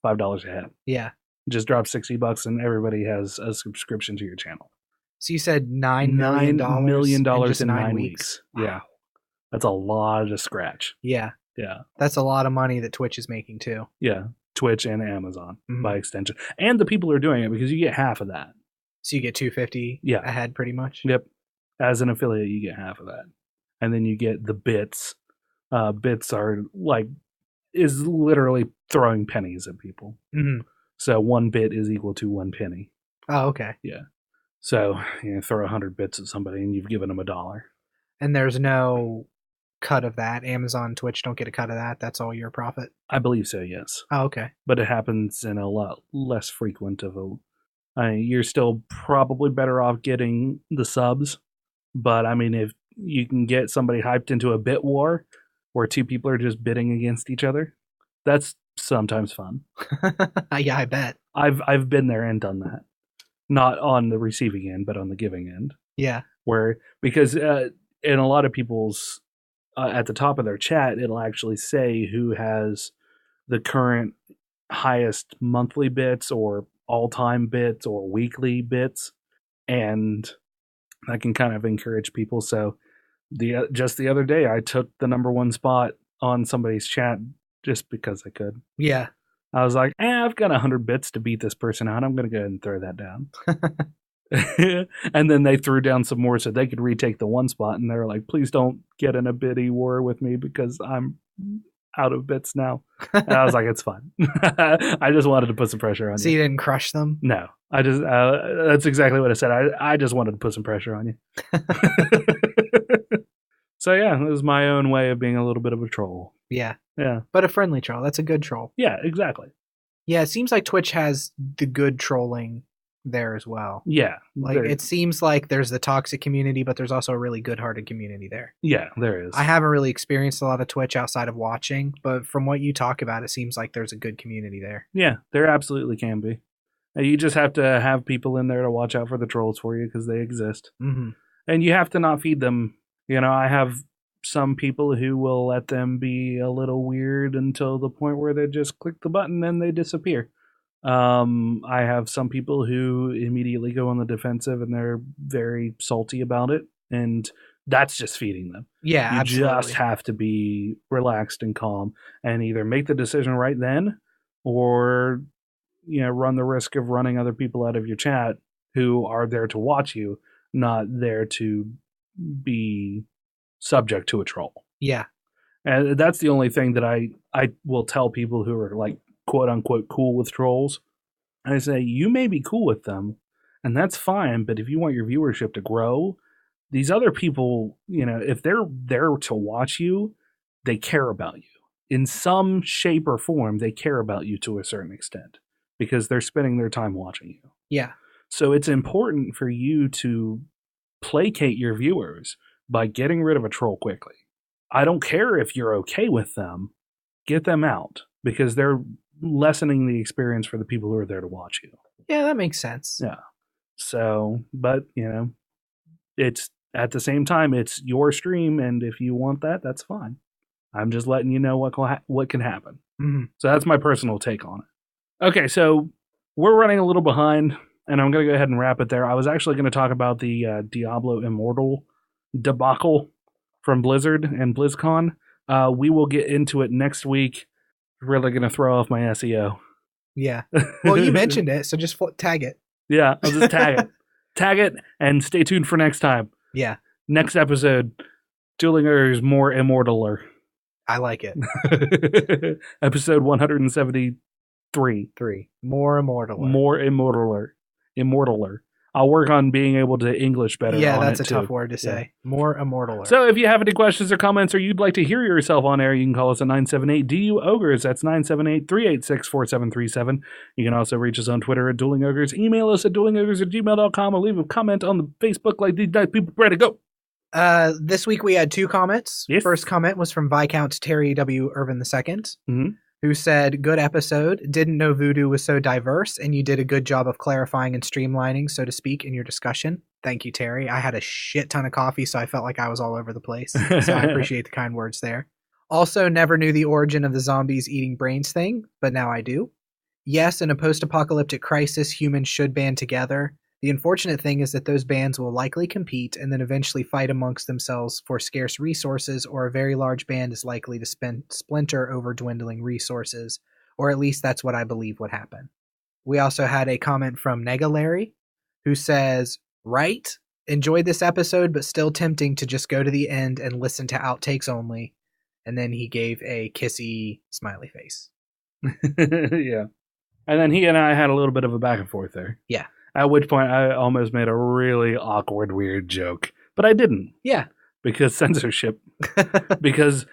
S1: $5 a head.
S2: Yeah.
S1: Just drop $60 and everybody has a subscription to your channel.
S2: So you said $9 million?
S1: $9 million in 9
S2: weeks.
S1: weeks. Wow. Yeah. That's a lot of scratch.
S2: Yeah.
S1: Yeah.
S2: That's a lot of money that Twitch is making too.
S1: Yeah. Twitch and Amazon by extension. And the people who are doing it, because you get half of that.
S2: So you get $250 a head pretty much?
S1: Yep. As an affiliate, you get half of that. And then you get the bits. Bits is literally throwing pennies at people.
S2: Mm-hmm.
S1: So 1 bit is equal to 1 penny.
S2: Oh, okay.
S1: Yeah. So throw 100 bits at somebody and you've given them $1.
S2: And there's no cut of that. Amazon, Twitch don't get a cut of that. That's all your profit.
S1: I believe so, yes.
S2: Oh, okay.
S1: But it happens in a lot less frequent of you're still probably better off getting the subs. But if you can get somebody hyped into a bit war where 2 people are just bidding against each other, that's sometimes fun.
S2: Yeah, I bet.
S1: I've been there and done that. Not on the receiving end, but on the giving end.
S2: Yeah.
S1: Because in a lot of people's at the top of their chat, it'll actually say who has the current highest monthly bits or all-time bits or weekly bits, and that can kind of encourage people. So just the other day, I took the number 1 spot on somebody's chat just because I could.
S2: Yeah.
S1: I was like, I've got 100 bits to beat this person out. I'm going to go ahead and throw that down. And then they threw down some more so they could retake the one spot. And they were like, please don't get in a biddy war with me because I'm out of bits now. And I was like, it's fine. I just wanted to put some pressure on you.
S2: So you didn't crush them?
S1: No. I just, that's exactly what I said. I just wanted to put some pressure on you. So yeah, it was my own way of being a little bit of a troll.
S2: Yeah.
S1: Yeah.
S2: But a friendly troll. That's a good troll.
S1: Yeah, exactly.
S2: Yeah, it seems like Twitch has the good trolling there as well.
S1: Yeah.
S2: Like it seems like there's the toxic community, but there's also a really good-hearted community there.
S1: Yeah, there is.
S2: I haven't really experienced a lot of Twitch outside of watching, but from what you talk about, it seems like there's a good community there.
S1: Yeah, there absolutely can be. You just have to have people in there to watch out for the trolls for you because they exist.
S2: Mm-hmm.
S1: And you have to not feed them. You know, I have some people who will let them be a little weird until the point where they just click the button and they disappear. I have some people who immediately go on the defensive and they're very salty about it. And that's just feeding them.
S2: Yeah,
S1: you
S2: absolutely.
S1: just have to be relaxed and calm and either make the decision right then or, you know, run the risk of running other people out of your chat who are there to watch you, not there to be subject to a troll.
S2: Yeah.
S1: And that's the only thing that I will tell people who are like quote unquote cool with trolls. I say, you may be cool with them and that's fine, but if you want your viewership to grow, these other people, you know, if they're there to watch you, they care about you. In some shape or form, they care about you to a certain extent because they're spending their time watching you.
S2: Yeah.
S1: So it's important for you to placate your viewers by getting rid of a troll quickly. I don't care if you're okay with them. Get them out because they're lessening the experience for the people who are there to watch you.
S2: Yeah, that makes sense.
S1: Yeah. So, but, you know, it's at the same time, it's your stream, and if you want that, that's fine. I'm just letting you know what can happen.
S2: Mm-hmm.
S1: So that's my personal take on it. Okay, so we're running a little behind, and I'm going to go ahead and wrap it there. I was actually going to talk about the Diablo Immortal debacle from Blizzard and BlizzCon. We will get into it next week. Really going to throw off my SEO.
S2: Yeah. Well, you mentioned it, so just tag it.
S1: Yeah, I'll just tag it. Tag it, and stay tuned for next time.
S2: Yeah.
S1: Next episode, Dueling is more immortaler.
S2: I like it.
S1: Episode 173.
S2: More immortaler.
S1: More immortaler. I'll work on being able to English better.
S2: Yeah,
S1: on
S2: that's
S1: it
S2: a
S1: too.
S2: tough word to say. Yeah. More immortaler.
S1: So if you have any questions or comments or you'd like to hear yourself on air, you can call us at 978-DU-OGRES. That's 978-386-4737. You can also reach us on Twitter at Dueling Ogres. Email us at duelingogres@gmail.com or leave a comment on the Facebook like these nice people. Ready to go.
S2: This week we had 2 comments.
S1: Yes.
S2: First comment was from Viscount Terry W. Irvin II.
S1: Mm-hmm.
S2: Who said, good episode, didn't know voodoo was so diverse, and you did a good job of clarifying and streamlining, so to speak, in your discussion. Thank you, Terry. I had a shit ton of coffee, so I felt like I was all over the place. So I appreciate the kind words there. Also, never knew the origin of the zombies eating brains thing, but now I do. Yes, in a post-apocalyptic crisis, humans should band together. The unfortunate thing is that those bands will likely compete and then eventually fight amongst themselves for scarce resources, or a very large band is likely to splinter over dwindling resources, or at least that's what I believe would happen. We also had a comment from Nega Larry, who says, right, enjoyed this episode, but still tempting to just go to the end and listen to outtakes only. And then he gave a kissy smiley face.
S1: Yeah. And then he and I had a little bit of a back and forth there.
S2: Yeah.
S1: At which point I almost made a really awkward, weird joke. But I didn't.
S2: Yeah.
S1: Because censorship. Because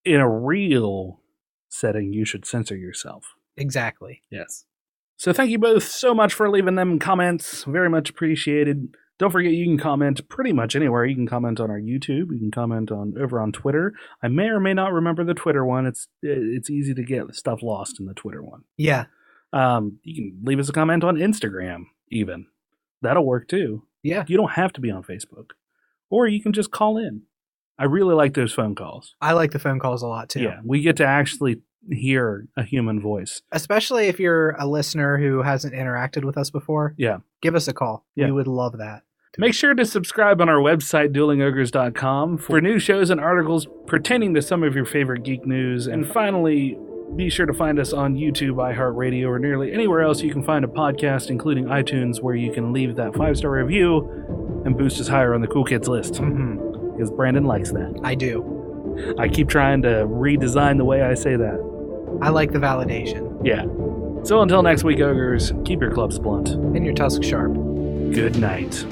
S1: in a real setting, you should censor yourself.
S2: Exactly.
S1: Yes. So thank you both so much for leaving them comments. Very much appreciated. Don't forget you can comment pretty much anywhere. You can comment on our YouTube. You can comment over on Twitter. I may or may not remember the Twitter one. It's easy to get stuff lost in the Twitter one.
S2: Yeah.
S1: You can leave us a comment on Instagram, even. That'll work too.
S2: Yeah.
S1: You don't have to be on Facebook. Or you can just call in. I really like those phone calls.
S2: I like the phone calls a lot too.
S1: Yeah, we get to actually hear a human voice.
S2: Especially if you're a listener who hasn't interacted with us before.
S1: Yeah.
S2: Give us a call.
S1: Yeah.
S2: We would love that.
S1: Make sure to subscribe on our website, duelingogres.com, for news shows and articles pertaining to some of your favorite geek news. And finally, Be sure to find us on YouTube, iHeartRadio, or nearly anywhere else you can find a podcast, including iTunes, where you can leave that 5-star review and boost us higher on the cool kids list.
S2: Mm-hmm.
S1: Because Brandon likes that.
S2: I do.
S1: I keep trying to redesign the way I say that.
S2: I like the validation.
S1: Yeah. So until next week, Ogres, keep your clubs blunt.
S2: And your tusk sharp.
S1: Good night.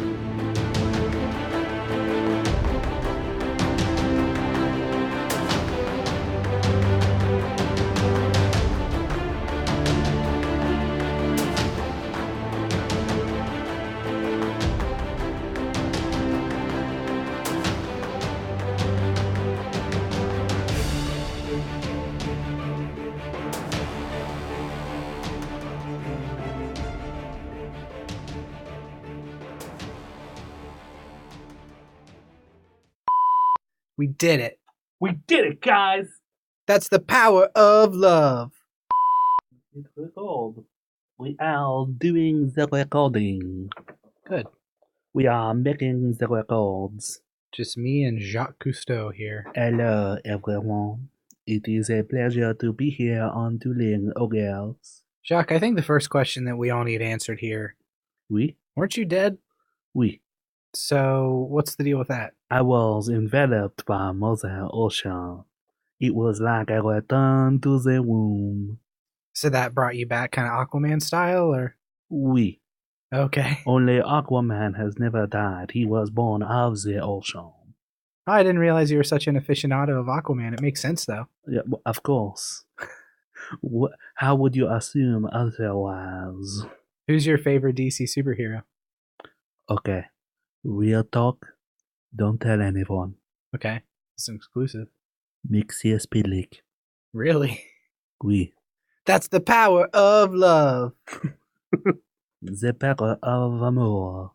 S2: We did it.
S1: We did it, guys!
S2: That's the power of love.
S1: It's recorded. We are doing the recording.
S2: Good.
S1: We are making the records.
S2: Just me and Jacques Cousteau here.
S1: Hello, everyone. It is a pleasure to be here on Dueling, Ogres.
S2: Jacques, I think the first question that we all need answered here.
S1: Oui?
S2: Weren't you dead?
S1: Oui.
S2: So, what's the deal with that?
S1: I was enveloped by Mother Ocean. It was like a return to the womb.
S2: So that brought you back kind of Aquaman style, or?
S1: Oui.
S2: Okay.
S1: Only Aquaman has never died. He was born of the ocean.
S2: I didn't realize you were such an aficionado of Aquaman. It makes sense, though.
S1: Yeah, of course. How would you assume otherwise?
S2: Who's your favorite DC superhero?
S1: Okay. Real talk. Don't tell anyone.
S2: Okay. It's an exclusive.
S1: Mixie Spidlick.
S2: Really?
S1: Oui.
S2: That's the power of love.
S1: The power of amour.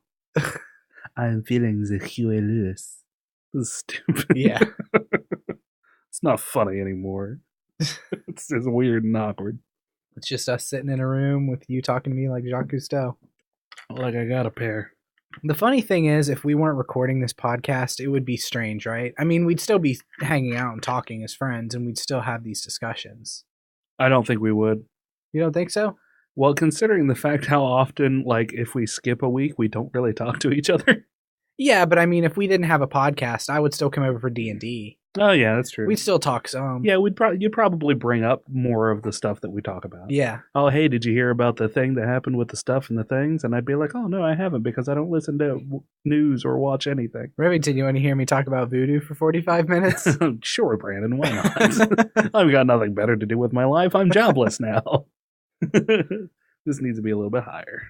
S1: I'm feeling the Huey Lewis. This is stupid.
S2: Yeah.
S1: It's not funny anymore. It's just weird and awkward.
S2: It's just us sitting in a room with you talking to me like Jacques Cousteau.
S1: Like I got a pair.
S2: The funny thing is, if we weren't recording this podcast, it would be strange, right? I mean, we'd still be hanging out and talking as friends, and we'd still have these discussions.
S1: I don't think we would.
S2: You don't think so?
S1: Well, considering the fact how often, like, if we skip a week, we don't really talk to each other.
S2: Yeah, but I mean, if we didn't have a podcast, I would still come over for D&D.
S1: Oh, yeah, that's true.
S2: We'd still talk some.
S1: Yeah, you'd probably bring up more of the stuff that we talk about.
S2: Yeah.
S1: Oh, hey, did you hear about the thing that happened with the stuff and the things? And I'd be like, oh, no, I haven't, because I don't listen to news or watch anything.
S2: Remington, you want to hear me talk about voodoo for 45 minutes?
S1: Sure, Brandon, why not? I've got nothing better to do with my life. I'm jobless now. This needs to be a little bit higher.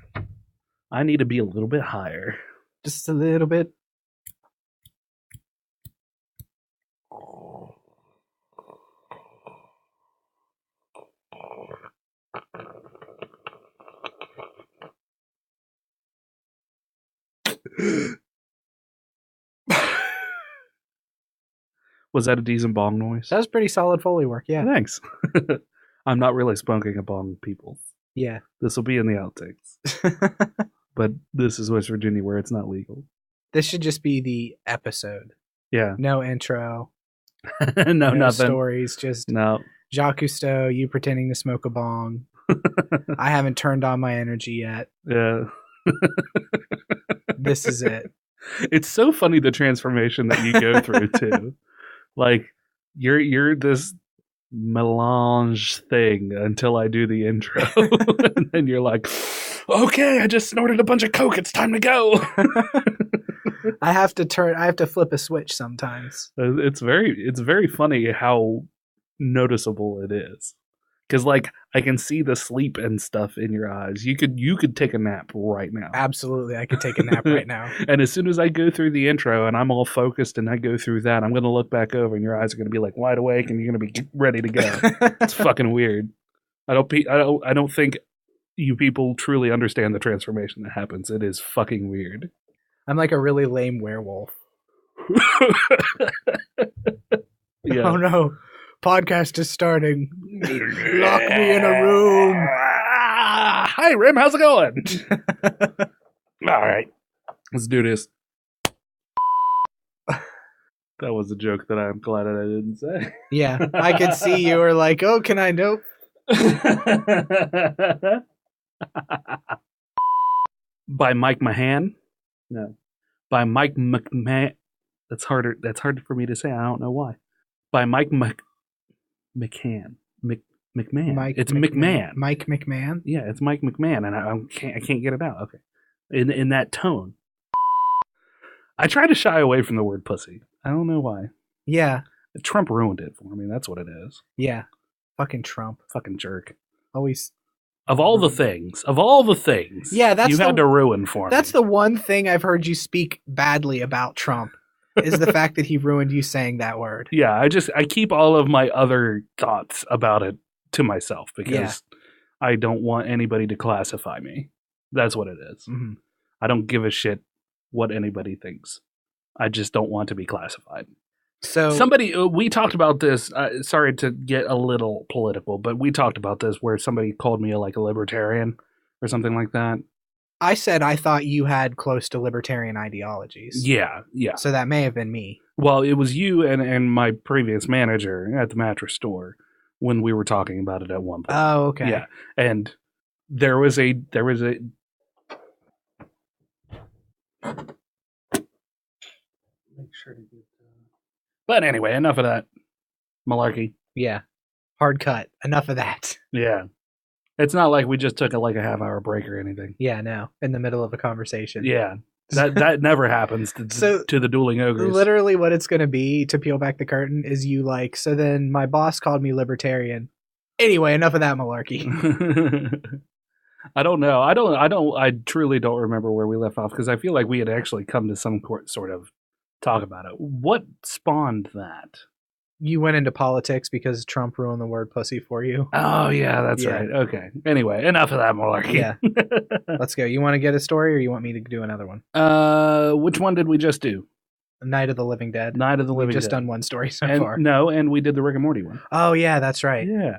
S1: I need to be a little bit higher.
S2: Just a little bit.
S1: Was that a decent bong noise?
S2: That was pretty solid Foley work, yeah.
S1: Thanks. I'm not really spunking a bong, people.
S2: Yeah.
S1: This will be in the outtakes. But this is West Virginia where it's not legal.
S2: This should just be the episode.
S1: Yeah.
S2: No intro.
S1: No, nothing.
S2: Stories, just
S1: no.
S2: Jacques Cousteau, you pretending to smoke a bong. I haven't turned on my energy yet.
S1: Yeah.
S2: This is it.
S1: It's so funny the transformation that you go through too. Like you're this melange thing until I do the intro. And then you're like, okay, I just snorted a bunch of coke, it's time to go.
S2: I have to flip a switch sometimes.
S1: It's very funny how noticeable it is. Because, like, I can see the sleep and stuff in your eyes. You could take a nap right now.
S2: Absolutely, I could take a nap right now.
S1: And as soon as I go through the intro and I'm all focused and I go through that, I'm going to look back over and your eyes are going to be, like, wide awake and you're going to be ready to go. It's fucking weird. I don't think you people truly understand the transformation that happens. It is fucking weird.
S2: I'm like a really lame werewolf.
S1: Yeah.
S2: Oh, no. Podcast is starting. Lock me in a room.
S1: Hi, Rim. How's it going? All right. Let's do this. That was a joke that I'm glad that I didn't say.
S2: Yeah, I could see you were like, oh, can I? Nope.
S1: By Mike Mahan? No. By Mike McMahon. That's harder for me to say. I don't know why. By Mike McCann. McMahon. It's McMahon.
S2: Mike McMahon?
S1: Yeah, it's Mike McMahon, and I can't get it out. Okay. In that tone. I try to shy away from the word pussy. I don't know why.
S2: Yeah.
S1: Trump ruined it for me. That's what it is.
S2: Yeah. Fucking Trump.
S1: Fucking jerk.
S2: Always.
S1: Of all the things.
S2: Yeah, that's
S1: had to ruin for me.
S2: That's the one thing I've heard you speak badly about Trump. Is the fact that he ruined you saying that word.
S1: Yeah, I keep all of my other thoughts about it to myself because I don't want anybody to classify me. That's what it is.
S2: Mm-hmm.
S1: I don't give a shit what anybody thinks. I just don't want to be classified.
S2: So
S1: we talked about this. Sorry to get a little political, but we talked about this where somebody called me a libertarian or something like that.
S2: I said I thought you had close to libertarian ideologies.
S1: Yeah.
S2: So that may have been me.
S1: Well, it was you and my previous manager at the mattress store when we were talking about it at one point.
S2: Oh, okay.
S1: Yeah, and there was a. Make sure to get. But anyway, enough of that malarkey.
S2: Yeah, hard cut. Enough of that.
S1: Yeah. It's not like we just took a half-hour break or anything.
S2: Yeah, no. In the middle of a conversation.
S1: Yeah. That never happens to the Dueling Ogres.
S2: Literally what it's going to be, to peel back the curtain, is you so then my boss called me libertarian. Anyway, enough of that malarkey.
S1: I don't know. I truly don't remember where we left off because I feel like we had actually come to some sort of talk about it. What spawned that?
S2: You went into politics because Trump ruined the word pussy for you.
S1: Oh, yeah, that's right. Okay. Anyway, enough of that malarkey.
S2: Yeah. Let's go. You want to get a story or you want me to do another one?
S1: Which one did we just do?
S2: Night of the Living Dead.
S1: Night of the Living Dead.
S2: We've just done one story so far.
S1: No, and we did the Rick and Morty one.
S2: Oh, yeah, that's right.
S1: Yeah.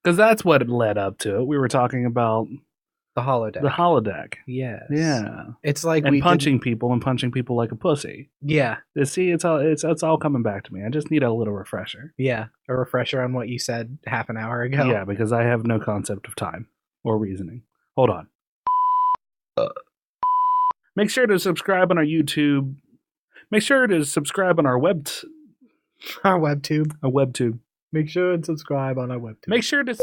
S1: Because that's what it led up to. We were talking about
S2: the holodeck.
S1: The holodeck.
S2: Yes.
S1: Yeah.
S2: It's like
S1: punching people like a pussy.
S2: Yeah.
S1: See, it's all coming back to me. I just need a little refresher.
S2: Yeah, a refresher on what you said half an hour ago.
S1: Yeah, because I have no concept of time or reasoning. Hold on. Make sure to subscribe on our YouTube. Make sure to subscribe on our
S2: our webtube.
S1: Our webtube.
S2: Make sure and subscribe on our webtube.
S1: Make sure to